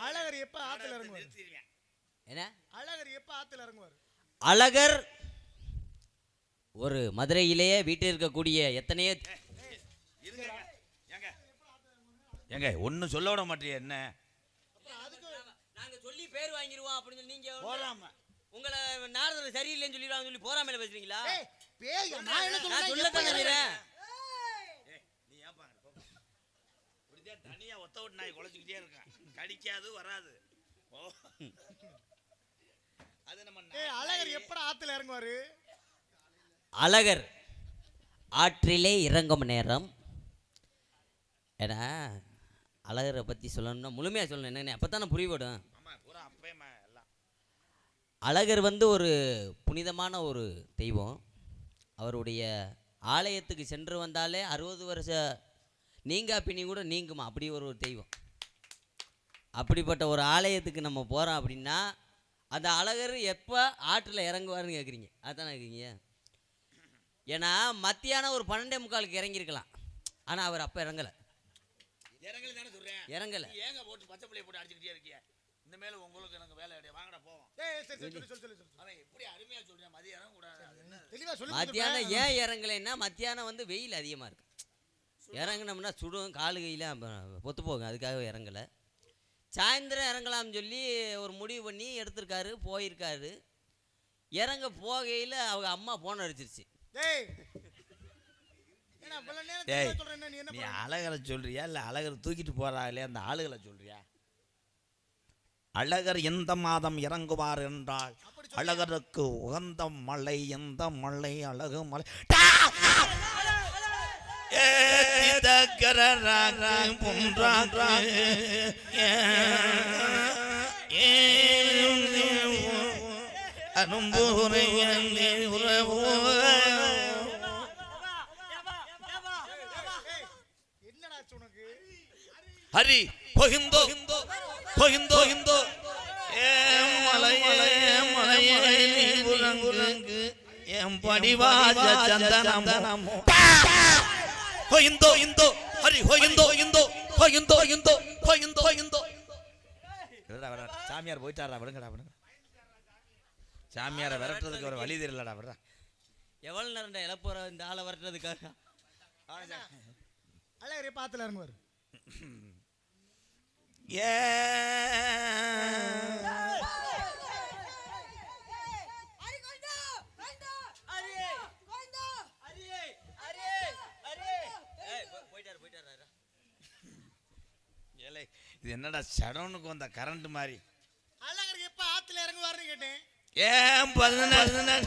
அழகர் எப்ப ஆத்துல இறங்குவார்? என்ன அழகர் எப்ப ஆத்துல இறங்குவார்? அழகர் ஒரு மதுரையிலேயே வீட்டில் இருக்கக்கூடிய எத்தனையோ ஏங்க ஒன்னும் சொல்ல விட மாட்டீங்க. என்ன நாங்க சொல்லி பேர் வாங்கிடுவோம் அப்படின்னு சொல்லி நீங்க போறாம உங்களை நாரதர் சரியில்லைன்னு சொல்லிடுவாங்க சொல்லி போறாமல பேசுறீங்களா? பேய் நான் என்ன நான் சொல்ல சொல்றேன்? நீ ஏன் பாங்க இப்படிதான் தனியா ஒத்த விட்டு நாய் குலைச்சிக்கிட்டே இருக்கேன், கடிக்காது வராது. அது நம்ம அழகர் எப்ப ஆத்துல இறங்குவாரு? அழகர் ஆற்றிலே இறங்கும் நேரம் ஏன்னா அழகரை பற்றி சொல்லணும்னா முழுமையாக சொல்லணும் என்னென்ன அப்போ தானே புரியப்படும். அழகர் வந்து ஒரு புனிதமான ஒரு தெய்வம். அவருடைய ஆலயத்துக்கு சென்று வந்தாலே 60 வருஷ நீங்கா பின்னி கூட நீங்குமா, அப்படி ஒரு தெய்வம். அப்படிப்பட்ட ஒரு ஆலயத்துக்கு நம்ம போகிறோம் அப்படின்னா அந்த அழகர் எப்போ ஆற்றில் இறங்குவார்னு கேட்குறீங்க, அதுதானே கேட்குறீங்க. ஏன்னா மத்தியானம் ஒரு 12:45 இறங்கியிருக்கலாம், ஆனால் அவர் அப்போ இறங்கலை. இறங்கலை. ஏங்க போட்டு பச்சை பிள்ளைய போட்டு அடிச்சுக்கிட்டே இருக்கிய, இந்த மேல உங்களுக்கு எனக்கு வேலை கிடையாது, வாங்கடா போவோம். அவன் எப்படி அருமையா சொல்றேன், மதியானம் கூட தெளிவா சொல்லி. மத்தியானம் ஏன் இறங்கலைன்னா மத்தியானம் வந்து வெயில் அதிகமாக இருக்கு. இறங்கினோம்னா சுடும், காலு கையில் பொத்து போகும், அதுக்காக இறங்கலை. சாயந்தரம் இறங்கலாம்னு சொல்லி ஒரு முடிவு பண்ணி எடுத்திருக்காரு, போயிருக்காரு. இறங்க போகையில் அவங்க அம்மா போன் அடிச்சிருச்சு. நீ அழகரை சொல்றியா இல்லை அழகர் தூக்கிட்டு போறாங்களே அந்த ஆளுகளை சொல்றியா? அழகர் எந்த மாதம் இறங்குவார் என்றால் அழகருக்கு உகந்த மலை எந்த மலை, அழகு மலை. ஹரி போகிந்தோ போகிந்தோ இந்தோ மலையே மலையே நீ உறங்கு எம் படிவாஜ சந்தனம் போகிந்தோ இந்தோ ஹரி போகிந்தோ இந்தோ போகிந்தோ இந்தோ போகிந்தோ இந்தோ. சாமியார் போயிட்டாரா, விடுங்கடா விடுங்க. சாமியாரை விரட்டுறதுக்கு ஒரு வழி தெரியலடா, விடுறா. எவ்வளோ நேரம்டா இழப்புற இந்த ஆளை விரட்டுறதுக்காக? அழகரே பாத்துல இறங்குவார். இது என்னடா சடனுக்கு வந்த கரண்ட் மாதிரி. அழகருக்கு எப்ப ஆத்துல இறங்குவார்னு கேட்டேன். ஏன் 14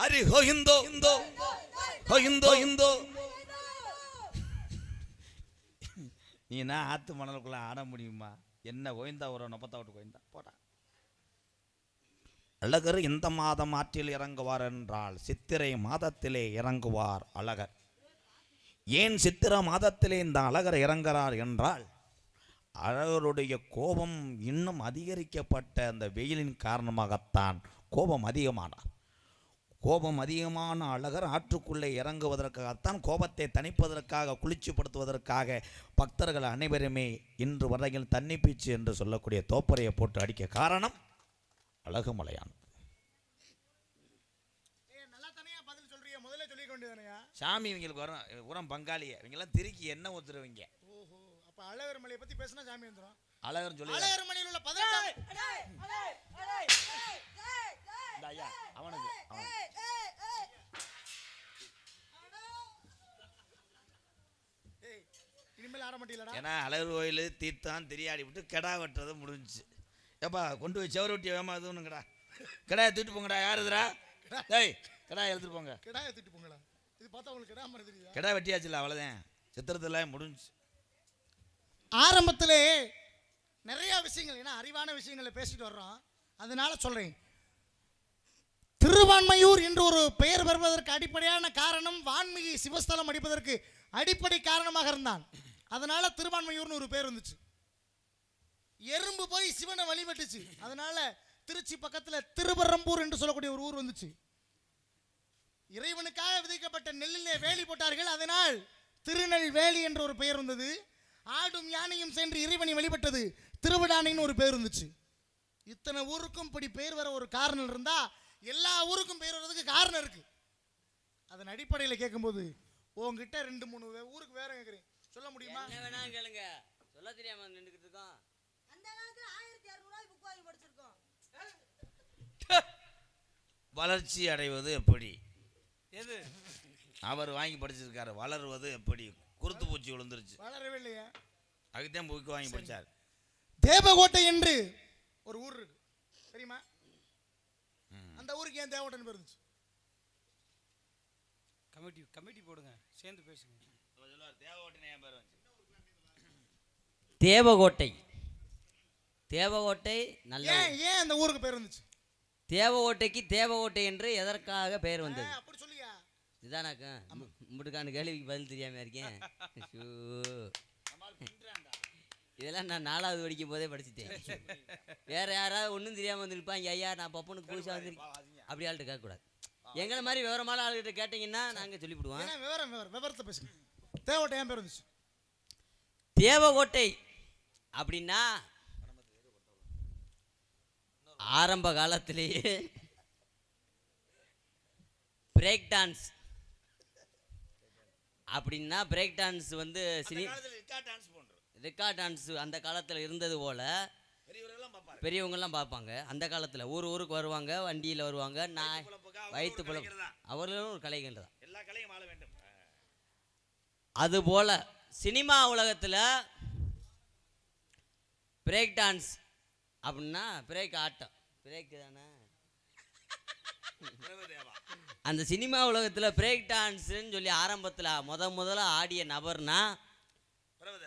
ஹரி ஹோஹிந்தோ இந்தோ ஹோஹிந்தோ இந்தோ. நீ நான் ஆத்து மணலுக்குள்ள ஆட முடியுமா? என்ன கோயந்தா ஒரு 48 கோயந்தா போடா. அழகர் எந்த மாதம் ஆற்றில் இறங்குவார் என்றால் சித்திரை மாதத்திலே இறங்குவார் அழகர். ஏன் சித்திரை மாதத்திலே இந்த அழகர் இறங்குறார் என்றால் அழகருடைய கோபம் இன்னும் அதிகரிக்கப்பட்ட அந்த வெயிலின் காரணமாகத்தான் கோபம் அதிகமானார். கோபம் அதிகமான அழகர் ஆற்றுக்குள்ளே இறங்குவதற்காகத்தான், கோபத்தை தணிப்பதற்காக, குளிர்ச்சிப்படுத்துவதற்காக பக்தர்கள் அனைவருமே இன்று வரையில் தண்ணிப்பீச்சு என்று சொல்லக்கூடிய தோப்பறையை போட்டு அடிக்க காரணம் அழகுமலையான். சாமி இவங்களுக்கு வரும் உரம் பங்காளிய இவங்கெல்லாம் திருக்கி என்ன ஊத்துருவீங்க. ஓஹோ, அப்ப அழகர் மலையை பத்தி பேசினா சாமி வந்துரும். அழகர் சொல்லி அழகர் மலையில் உள்ள 18 அவனுக்கு இனிமேல் ஆட மாட்டீங்களா? ஏன்னா அழகர் கோயில் தீர்த்தான் திரியாடி விட்டு கெடா வெட்டுறது முடிஞ்சிச்சு. ஏப்பா கொண்டு போய் செவரு வெட்டி வேமா எதுவுங்கடா, கெடாயை தூக்கிட்டு போங்கடா. யார் இதுடா? டேய் கெடா எடுத்துட்டு போங்க. கெடாயை தூக்கிட்டு போங்கடா. இது பார்த்தா உங்களுக்கு கெடா மாதிரி தெரியுதா? கெடா வெட்டியாச்சுல, அவ்வளோதான், சித்திரத்தில் முடிஞ்சு. ஆரம்பத்திலே நிறைய விஷயங்கள், ஏன்னா அறிவான விஷயங்களை பேசிட்டு வர்றோம், அதனால சொல்றேன். திருவான்மையூர் என்று ஒரு பெயர் பெறுவதற்கு அடிப்படையான காரணம் வான்மீகி சிவஸ்தலம் அடிப்பதற்கு அடிப்படை காரணமாக இருந்தான். அதனால திருவான்மையூர்னு ஒரு பேர் வந்துச்சு. எறும்பு போய் சிவனை வழிபட்டுச்சு, அதனால திருச்சி பக்கத்தில் திருவரம்பூர் என்று சொல்லக்கூடிய ஒரு ஊர் வந்துச்சு. இறைவனுக்காக விதிக்கப்பட்ட நெல்லிலே வேலி போட்டார்கள், அதனால் திருநெல்வேலி என்ற ஒரு பெயர் வந்தது. ஆடும் யானையும் சென்று இறைவனை வழிபட்டது, திருவிடானைன்னு ஒரு பேர் இருந்துச்சு. இத்தனை ஊருக்கும் இப்படி பேர் வர ஒரு காரணம் இருந்தா எல்லா ஊருக்கும் பேர் வர்றதுக்கு காரணம் இருக்கு. அதன் அடிப்படையில் கேட்கும்போது உங்ககிட்ட 2-3 ஊருக்கு வேற கேட்குறேன், சொல்ல முடியுமா? என்ன வேணா கேளுங்க, சொல்ல தெரியாம நின்றுக்கிட்டு இருக்கோம். அந்த காலத்துல 1600 புக் வாங்கி படிச்சிருக்கோம். வளர்ச்சி அடைவது எப்படி? எது அவர் வாங்கி படிச்சிருக்காரு. வளருவது எப்படி? குருத்து பூச்சி விழுந்துருச்சு, வளரவே இல்லையா? அதுதான் புக்கு வாங்கி படிச்சார். தேவகோட்டை என்று ஒரு ஊர் இருக்கு, தெரியுமா? அந்த ஊருக்கு ஏன் தேவகோட்டைன்னு பேர் இருந்துச்சு? கமிட்டி போடுங்க, சேர்ந்து பேசுங்க. தேவகோட்டை. தேவகோட்டை நல்ல ஏன் ஏன் அந்த ஊருக்கு பேர் வந்துச்சு? தேவகோட்டைக்கு தேவகோட்டை என்று எதற்காக பெயர் வந்தது? அப்படி சொல்லியா? இதுதானாக்கா முட்டுக்கான கேள்விக்கு பதில் தெரியாம இருக்கேன். ஐயோ. இதெல்லாம் நான் 4வது படிக்கும் போதே படிச்சுட்டேன். வேற யாராவது ஒன்றும் தெரியாமல் வந்துருப்பாங்க, ஐயா நான் பப்பனுக்கு புதுசாக வந்துருக்கேன் அப்படி ஆள்கிட்ட கேட்கக்கூடாது. எங்களை மாதிரி விவரமான ஆளுகிட்ட கேட்டிங்கன்னா நாங்கள் சொல்லிவிடுவோம். விவரத்தை பேசுங்க. தேவகோட்டை ஏன் பேர் வந்துச்சு? தேவகோட்டை அப்படின்னா ஆரம்ப காலத்திலேயே பிரேக் டான்ஸ் அப்படின்னா பிரேக் டான்ஸ் வந்து ரெக்கார்ட் டான்ஸ் அந்த காலத்தில் இருந்தது போல பெரியவங்கெல்லாம் பார்ப்பாங்க. அந்த காலத்தில் ஊருக்கு வருவாங்க, வண்டியில் வருவாங்க, நான் வயிற்று பழம் அவர்களும் ஒரு கலைகள் தான். அதுபோல சினிமா உலகத்தில் பிரேக் டான்ஸ் அப்படின்னா பிரேக் ஆட்டம், பிரேக் தானே. அந்த சினிமா உலகத்தில் பிரேக் டான்ஸ்ன்னு சொல்லி ஆரம்பத்தில் முதல்ல ஆடிய நபர்னா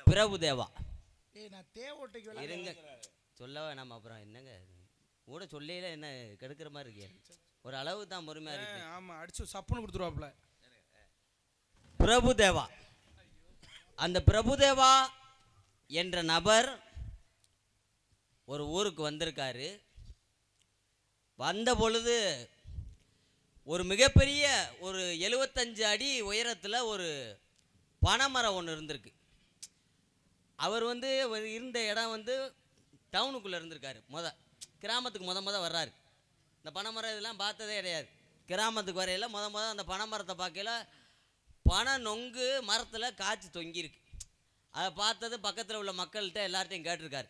பிரபுதேவா. நான் தேவகோட்டைக்கு இருங்க சொல்ல வேணாம், அப்புறம் என்னங்க கூட சொல்லையில என்ன கெடுக்கிற மாதிரி இருக்கே, ஒரு அளவு தான் பொறுமையாக இருக்கு. ஆமாம், அடிச்சு சப்புன்னு கொடுத்துருவாப்புல. பிரபுதேவா, அந்த பிரபுதேவா என்ற நபர் ஒரு ஊருக்கு வந்திருக்காரு. வந்த பொழுது ஒரு மிகப்பெரிய ஒரு 75 அடி உயரத்தில் ஒரு பனைமரம் ஒன்று இருந்திருக்கு. அவர் வந்து இருந்த இடம் வந்து டவுனுக்குள்ளே இருந்திருக்காரு. கிராமத்துக்கு முத வர்றாரு. இந்த பனைமரம் இதெல்லாம் பார்த்ததே கிடையாது. கிராமத்துக்கு வரையில் முத அந்த பனைமரத்தை பார்க்கல பனை நொங்கு மரத்தில் காய்ச்சி தொங்கியிருக்கு. அதை பார்த்தது பக்கத்தில் உள்ள மக்கள்கிட்ட எல்லார்ட்டையும் கேட்டிருக்காரு,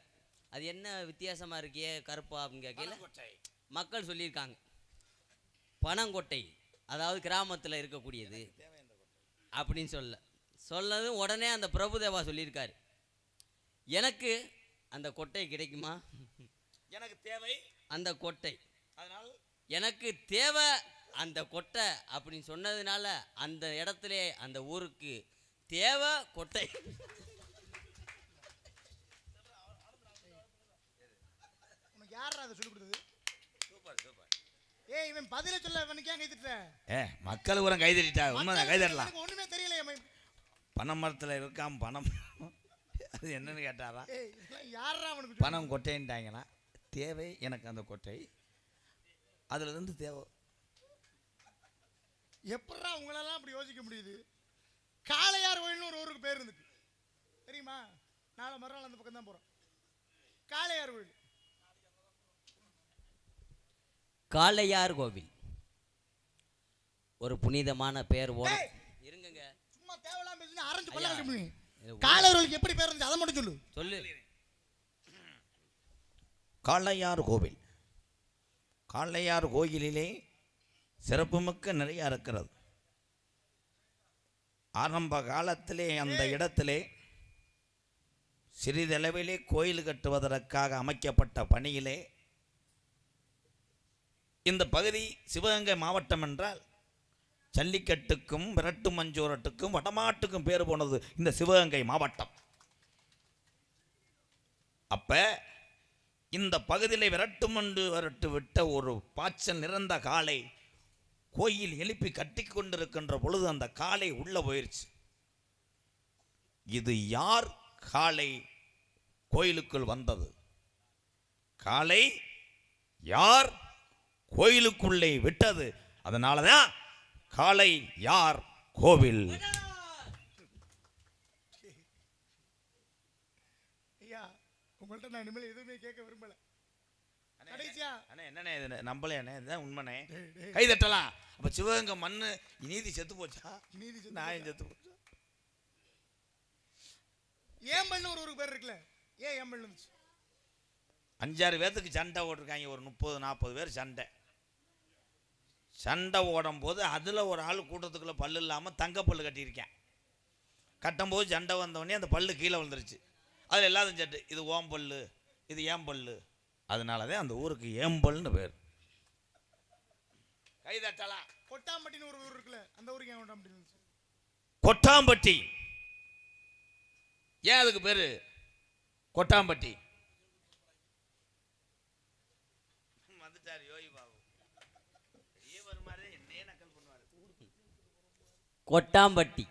அது என்ன வித்தியாசமாக இருக்கியே கருப்பா அப்படின்னு கேட்கல. மக்கள் சொல்லியிருக்காங்க பனங்கொட்டை, அதாவது கிராமத்தில் இருக்கக்கூடியது அப்படின்னு சொல்லதும் உடனே அந்த பிரபுதேவா சொல்லியிருக்காரு, எனக்கு அந்த கொட்டை கிடைக்குமா, எனக்கு தேவை அந்த கொட்டை, அதனால் எனக்கு தேவை அந்த கொட்டை அப்படின்னு சொன்னதுனால அந்த இடத்துல அந்த ஊருக்கு தேவை கொட்டை. உனக்கு யாரா அதை சொல்லி கொடுத்தது? Super super. ஏய் இவன் பதில சொல்ல இவனுக்கு ஏன் கை தட்டற? மக்கள் கூட கை தட்டிட்டா உண்மைதான், கை தட்டலாம். எனக்கு ஒண்ணுமே தெரியல. பனை மரத்தில் இருக்காம பணம் அது என்னன்னு கேட்டாரா? ஏய் யாரா அவனுக்கு பணம் கொட்டைன்ட்டாங்கன்னா தேவை எனக்கு அந்த கொட்டை, அதுல இருந்து தேவை. எப்படா உங்களெல்லாம் அப்படி யோசிக்க முடியுது? காளையார் கோயில்னு ஒரு ஊருக்கு பேர் இருந்துச்சு தெரியுமா? நாளை மறுநாள் அந்த பக்கம் தான் போறோம். காளையார் கோயில். காளையார் கோவில் ஒரு புனிதமான பெயர். இருங்க சும்மா தேவலாம் பேசினா அரஞ்சு கொள்ள முடியும். காளையார் கோயிலுக்கு எப்படி பேர் இருந்துச்சு அதை மட்டும் சொல்லு. சொல்லு. காளையார் கோவில். காளையார் கோயிலிலே சிறப்புமிக்க நிறைய இருக்கிறது. ஆரம்ப காலத்திலே அந்த இடத்திலே சிறிதளவிலே கோயில் கட்டுவதற்காக அமைக்கப்பட்ட பணியிலே இந்த பகுதி சிவகங்கை மாவட்டம் என்றால் ஜல்லிக்கட்டுக்கும் விரட்டு மஞ்சோரட்டுக்கும் வடமாட்டுக்கும் பேர் போனது இந்த சிவகங்கை மாவட்டம். அப்ப இந்த பகுதியில் விரட்டு மண்டு வரட்டு விட்ட ஒரு பாய்ச்சல் நிறைந்த காளை கோயில் எழுப்பி கட்டி கொண்டிருக்கின்ற பொழுது அந்த காளை உள்ள போயிருச்சு. இது யார் காளை கோயிலுக்குள் வந்தது? காளை யார் கோயிலுக்குள்ளே விட்டது? அதனாலதான் காளை யார் கோவில். ஐயா உங்கள்ட்ட நான் இனிமேல் எதுவுமே கேட்க விரும்பல. கடைசியா என்னண்ணே இது நம்பலே இதுதான் உண்மைனே. கை தட்டலாம். அப்ப சிவகங்கை மண்ணு நீதி செத்து போச்சா? நீதி நாயம் செத்து போச்சா? ஏம்பல்னு ஒரு ஊருக்கு பேர் இருக்குல்ல, ஏன் ஏம்பல் இருந்துச்சு? 5-6 பேர்த்துக்கு சண்டை ஓட்டிருக்காங்க. ஒரு 30-40 பேர் சண்டை ஓடும் போது அதில் ஒரு ஆள் கூட்டத்துக்குள்ள பல்லு இல்லாமல் தங்க பல்லு கட்டியிருக்கேன். கட்டும்போது சண்டை வந்தவொடனே அந்த பல்லு கீழே விழுந்துருச்சு. அதில் எல்லாத்தையும் சட்டு இது ஓம் பல்லு, இது ஏம்பல்லு. அதனால தான் அந்த ஊருக்கு ஏம்பல்னு பேர். கை தட்டலாம். கொட்டாம்பட்டின்னு ஒரு ஊர் இருக்குல்ல, அந்த ஊருக்கு ஏன் கொட்டாம்பட்டி இருந்துச்சு? கொட்டாம்பட்டி ஏன் அதுக்கு பேரு கொட்டாம்பட்டி? வந்துட்டார் யோகி பாபு. என்னையே நக்கல் பண்ணுவாரு. கொட்டாம்பட்டி.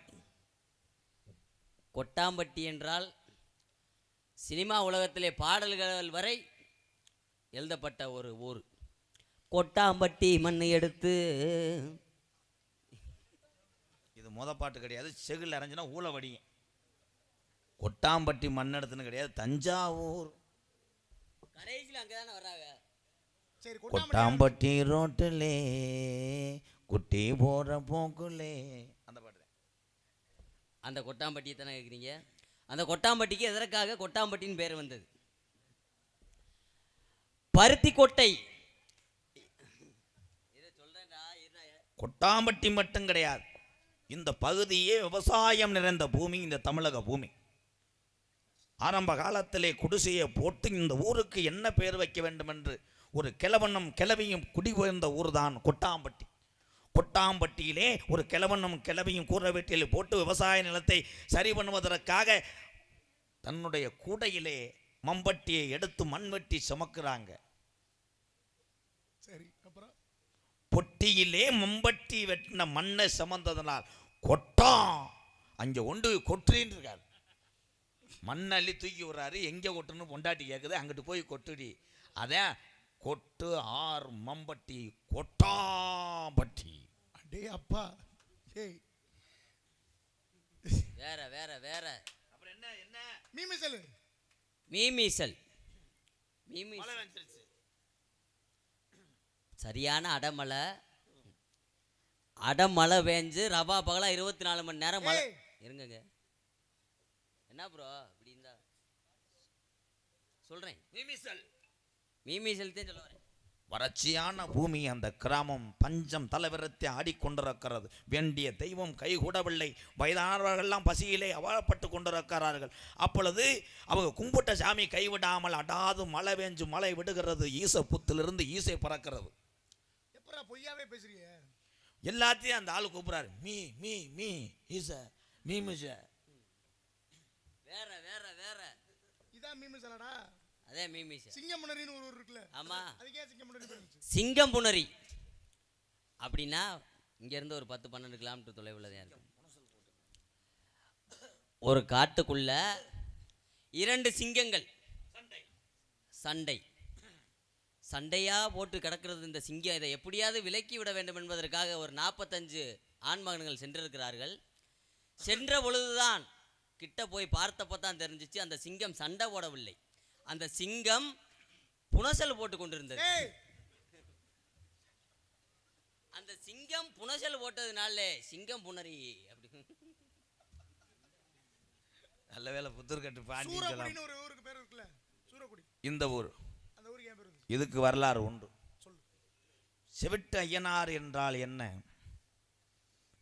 கொட்டாம்பட்டி என்றால் சினிமா உலகத்திலே பாடல்கள் வரை எழுதப்பட்ட ஒரு ஊர். கொட்டாம்பட்டி மண் எடுத்து, இது பாட்டு கிடையாது. செகில் அரைஞ்சுனா ஊழ வடிங்க. கொட்டாம்பட்டி மண்ணெடுத்துன்னு கிடையாது, தஞ்சாவூர். கடைசியில் அங்கே தானே வர்றாங்க. சரி, கொட்டாம்பட்டி ரோட்டிலே குட்டி போற போக்குலே, அந்த பாட்டு தான். அந்த கொட்டாம்பட்டியை தானே கேட்குறீங்க. அந்த கொட்டாம்பட்டிக்கு எதற்காக கொட்டாம்பட்டின்னு பேர் வந்தது? பருத்தி கொட்டை. கொட்டாம்பட்டி மட்டும் கிடையாது, இந்த பகுதியே விவசாயம் நிறைந்த பூமி, இந்த தமிழக பூமி. ஆரம்ப காலத்திலே குடிசையை போட்டு இந்த ஊருக்கு என்ன பெயர் வைக்க வேண்டும் என்று ஒரு கிழவனும் கிழவியும் குடிபெயர்ந்த ஊர் தான் கொட்டாம்பட்டி. கொட்டாம்பட்டியிலே ஒரு கிழவனும் கிழவியும் கூரை வீட்டில் போட்டு விவசாய நிலத்தை சரி பண்ணுவதற்காக தன்னுடைய கூடையிலே மம்பட்டியை எடுத்து மண்வெட்டி சுமக்கிறாங்க. சரி, அப்புறம் பொட்டியிலே மம்பட்டி வெட்டின மண்ணை சுமந்ததனால் கொட்டா அங்கே ஒன்று கொட்டுறின்னு இருக்காரு. மண்ணள்ளி தூக்கி விடுறாரு. எங்கே கொட்டுன்னு பொண்டாட்டி கேட்குது, அங்கிட்டு போய் கொட்டுடி. அதான் கொட்டு ஆர் மம்பட்டி கொட்டாம்பட்டி. அடே அப்பா, டேய் வேற வேற வேற. அப்புறம் என்ன என்ன மீமிசல் மீமிசல். சரியான அடமலை. அடமழை பேஞ்சு ரவா பகலா 24 மணி நேரம் மழை. இருங்கங்க, என்ன ப்ரோ இப்படி இருந்தா சொல்றேன். மீமிசல் தான் சொல்ல வரேன். வறட்சியான பூமி அந்த கிராமம். பஞ்சம் தலைவிரத்தை ஆடிக்கொண்டிருக்கிறது. வேண்டிய தெய்வம் கைகூடவில்லை. வயதானவர்கள்லாம் பசியிலே அவலப்பட்டு கொண்டிருக்கிறார்கள். அப்பொழுது அவங்க கும்பிட்ட சாமி கைவிடாமல் அடாது மழை பெஞ்சு மழை விடுகிறது. ஈச புத்திலிருந்து ஈசை பறக்கிறது. எப்பரா பொய்யாவே பேசுறீங்க? எல்லாத்தையும் அந்த ஆளு கூப்பிடுறாரு. மீ மீ மீ ஈச மீமிச. வேற வேற வேற. இதான் மீமிசலடா. அதே மீமிச. சிங்கமுனரின்னு ஒரு ஊர் இருக்குல்ல, ஆமா, அதுக்கே சிங்கமுனரி பேர் இருந்துச்சு. சிங்கம்புணரி அப்படின்னா இங்க இருந்து ஒரு 10-12 கிலோமீட்டர் தொலைவில் தான் இருக்கு. ஒரு காட்டுக்குள்ள 2 சிங்கங்கள் சண்டை சண்டையா போட்டு கிடக்கிறது. இந்த சிங்கம் இதை எப்படியாவது விலக்கி விட வேண்டும் என்பதற்காக ஒரு 45 ஆண்மகன்கள் சென்றிருக்கிறார்கள். சென்ற பொழுதுதான் கிட்ட போய் பார்த்தப்ப தான் தெரிஞ்சிச்சு அந்த சிங்கம் சண்டை போடவில்லை. அந்த சிங்கம் புனசல் போட்டு கொண்டிருந்தது. அந்த சிங்கம் புனசல் போட்டதுனால சிங்கம் புணரி அப்படி. நல்ல வேலை புத்தூர்கட்டு பாண்டி. சூரக்குடின்னு ஒரு ஊருக்கு பேர் இருக்குல்ல, சூரக்குடி. இந்த ஊர், அந்த ஊருக்கு ஏன் பேர் இருந்துச்சு? இதுக்கு வரலாறு உண்டு. சொல்லு. செவிட்டு ஐயனார் என்றால் என்ன?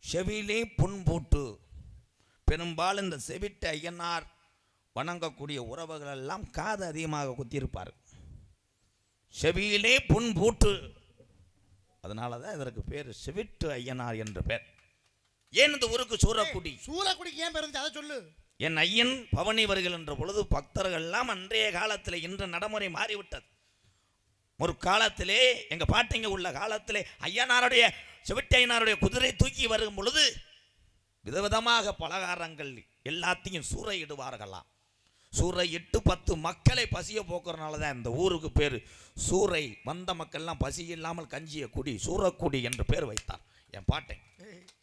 செவிலே புண்பூட்டு. பெரும்பாலும் இந்த செவிட்டு ஐயனார் வணங்கக்கூடிய உறவுகள் எல்லாம் காது அதிகமாக குத்தியிருப்பார். செவியிலே புண்பூட்டு. அதனால தான் இதற்கு பேர் செவிட்டு ஐயனார் என்ற பேர். ஏன் இந்த ஊருக்கு சூரக்குடி? சூரக்குடிக்கு ஏன் பேர் இருந்துச்சு அதை சொல்லு. என் ஐயன் பவனி வருகின்ற பொழுது பக்தர்கள் எல்லாம் அன்றைய காலத்தில் இன்று நடைமுறை மாறிவிட்டது. ஒரு காலத்திலே எங்க பாட்டிங்க உள்ள காலத்திலே ஐயனாருடைய செவிட்டு ஐயனாருடைய குதிரை தூக்கி வரும் பொழுது விதவிதமாக பலகாரங்கள் எல்லாத்தையும் சூறையிடுவார்களாம். சூறையிட்டு 10 மக்களை பசிய போக்குறதுனால தான் இந்த ஊருக்கு பேர் சூறை. வந்த மக்கள்லாம் பசி இல்லாமல் கஞ்சிய குடி சூரக்குடி என்று பேர் வைத்தார் என் பாட்டை.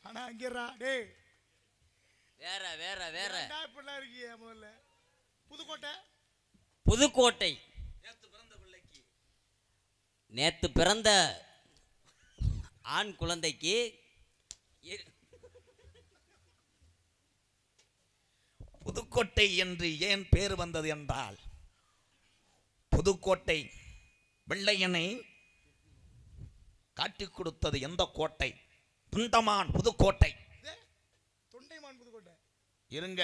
ஆனா அங்கேறா டேய், வேற வேற வேற. இப்படிலாம் இருக்கீங்க. முதல்ல புதுக்கோட்டை. புதுக்கோட்டை நேத்து பிறந்த ஆண் குழந்தைக்கு புதுக்கோட்டை என்று ஏன் பேர் வந்தது என்றால், புதுக்கோட்டை வெள்ளையனை காட்டிக் கொடுத்தது எந்த கோட்டை? துண்டமான் புதுக்கோட்டை. தொண்டைமான் புதுக்கோட்டை. இருங்க,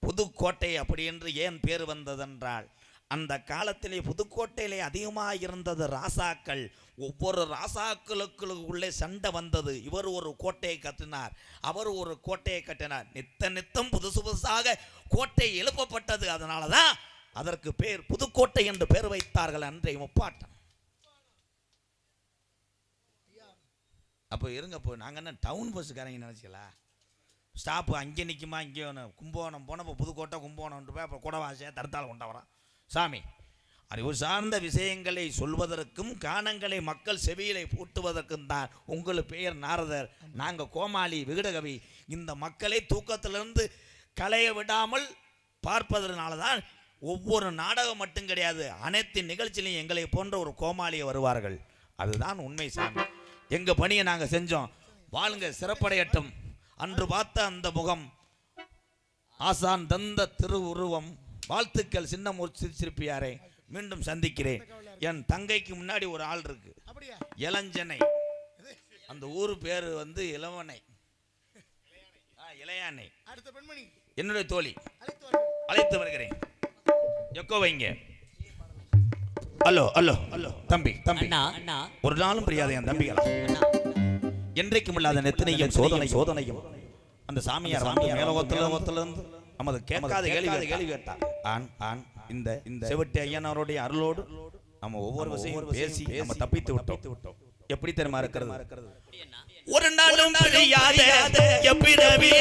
புதுக்கோட்டை அப்படி என்று ஏன் பேர் வந்ததென்றால் அந்த காலத்திலே புதுக்கோட்டையிலே அதிகமாக இருந்தது ராசாக்கள். ஒவ்வொரு ராசாக்களுக்கு உள்ளே சண்டை வந்தது. இவர் ஒரு கோட்டையை கட்டினார், அவர் ஒரு கோட்டையை கட்டினார். நித்தம் புதுசு புதுசாக கோட்டை எழுப்பப்பட்டது. அதனால தான் அதற்கு பேர் புதுக்கோட்டை என்று பேர் வைத்தார்கள் அன்றைய முப்பாட்டம். அப்போ இருங்க, இப்போ நாங்கள் என்ன டவுன் பஸ்ஸுக்காரங்க நினச்சிக்கலாம்? ஸ்டாப்பு அங்கே நிற்குமா, இங்கே கும்பகோணம் போனால் இப்போ புதுக்கோட்டை கும்பகோணம்ட்டு போய் அப்புறம் குடவாசையாக தடுத்தால் கொண்ட வரான். சாமி, அறிவு சார்ந்த விஷயங்களை சொல்வதற்கும் கானங்களை மக்கள் செவியிலை பூட்டுவதற்கும் தான் உங்கள் பெயர் நாரதர். நாங்கள் கோமாளி விகடகவி. இந்த மக்களை தூக்கத்திலிருந்து களைய விடாமல் பார்ப்பதனால தான் ஒவ்வொரு நாடகம் மட்டும் கிடையாது, அனைத்து நிகழ்ச்சியிலையும் எங்களை போன்ற ஒரு கோமாளியை வருவார்கள். அதுதான் உண்மை சாமி. எங்கள் பணியை நாங்கள் செஞ்சோம். வாழுங்க, சிறப்படையட்டும். அன்று பார்த்த அந்த முகம், ஆசான் தந்த திருவுருவம், வாழ்த்துக்கள். சின்னமூர் சிற்பியாரே, மீண்டும் சந்திக்கிறேன். என் தங்கைக்கு முன்னாடி ஒரு ஆள் இருக்கு, இளஞ்சனை. அந்த ஊர் பேர் வந்து இளவனை, இளையானை. என்னுடைய தோழி அழைத்து வருகிறேன். எக்கோ வைங்க. Hello hello hello. தம்பி தம்பி, ஒரு நாளும் பிரியாத என் தம்பிகளா, என்றைக்கும் இல்லாத நெத்தனையும் சோதனையும் அந்த சாமியார் மேலோகத்திலிருந்து நமது கேட்காத கேள்வி கேட்டார். ஆண் இந்த செவட்டி ஐயனாருடைய அருளோடு நம்ம ஒவ்வொரு விஷயம் பேசி நம்ம தப்பித்து விட்டோம். எப்படி தெரியுமா இருக்கிறது? ஒரு நாளும் பிரியாத எப்பிரவி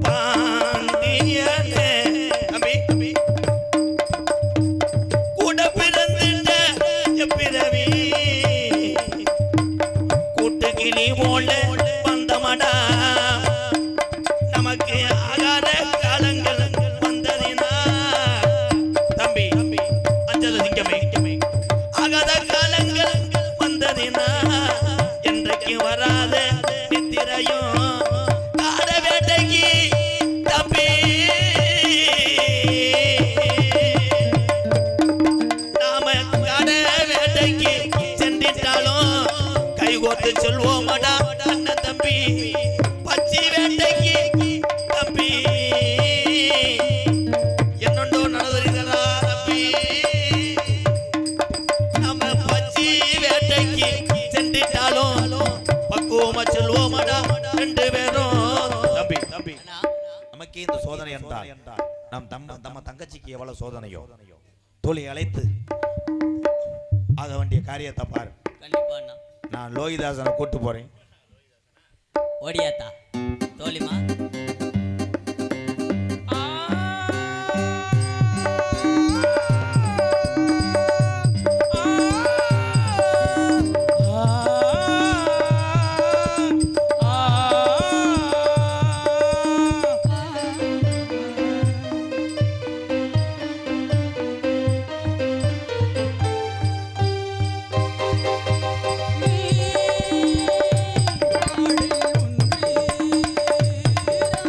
பாண்டியனே தம்பி, கூட பிறந்த எப்பிரவி கூட்டுக்கிளி போல வந்தமடா, நமக்கு ஆகாத காலங்கள் வந்ததினா. தம்பி அஞ்சல சிங்கமே, ஆகாத காலங்கள் வந்ததினா, என்றைக்கு வராத நித்திரையும் காட வேட்டைக்கு தம்பி. நாம காட வேட்டைக்கு சென்றிட்டாலும் கைகோத்து சொல்வோமடா அண்ணன் தம்பி. பச்சி வேட்டைக்கு தம்பி என்னொண்டோ நடந்தா தம்பி. நம்ம பச்சி வேட்டைக்கு சென்றிட்டாலும் பக்குவமா சொல்வோமடா ரெண்டு பேரும். தம்பி தம்பி, நமக்கே இந்த சோதனை என்றால் நம்ம தங்கச்சிக்கு எவ்வளவு சோதனையோ. தோழி அழைத்து ஆக வேண்டிய காரியத்தை பாரு. கண்டிப்பா அண்ணா. நான் லோகிதாசனை கூட்டு போறேன். ஓடியாத்தா தோழிமா. நீ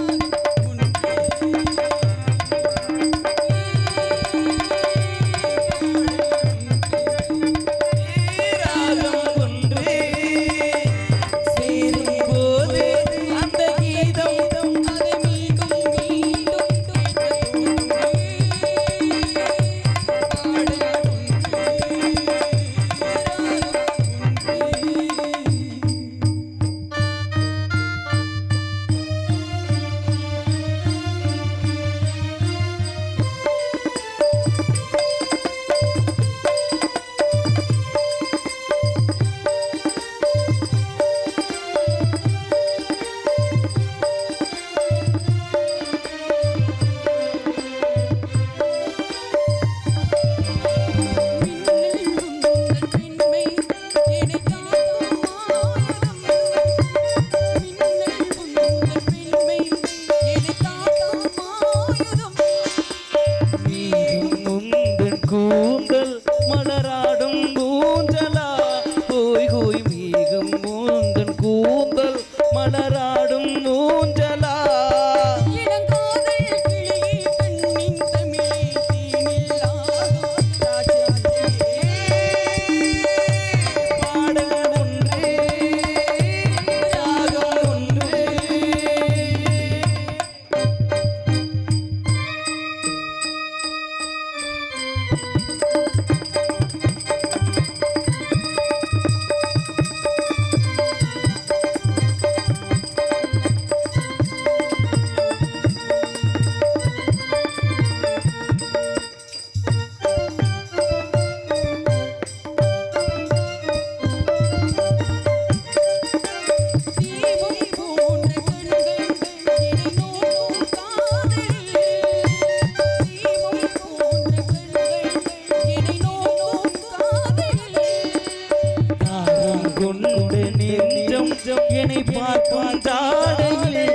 பார்க்கும் ஜாடையிலே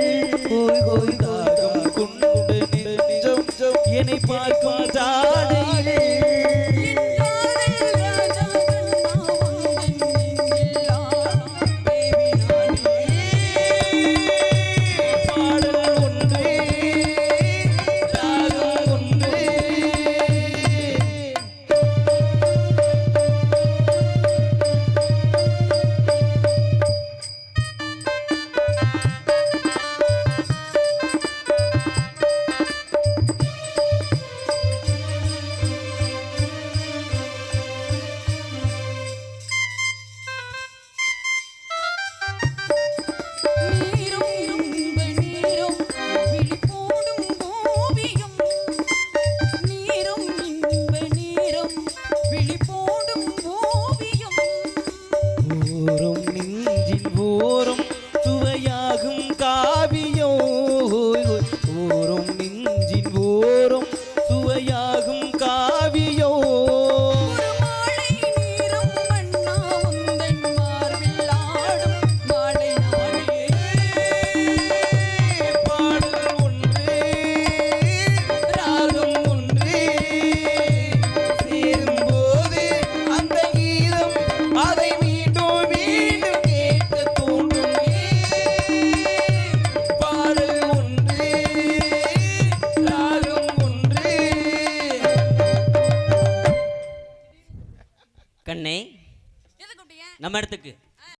ஓய் ஓய் தாகம் கொண்டு நெஞ்சம் என்னை பார்க்கும் ஜாடையிலே ஓரம் நெஞ்சின் ஓரம் சுவையாகும் காவியம் ஓரம் நெஞ்சின் ஓரம் சுவையாகும் காவியம் பாடல் ஒன்று ராகம் ஒன்று சேரும்போது அந்த கீதம் அதை மீண்டும் மீண்டும் கேட்க தோன்றும் பாடல் ஒன்று ராகம் ஒன்று கண்ணே நம்ம இடத்துக்கு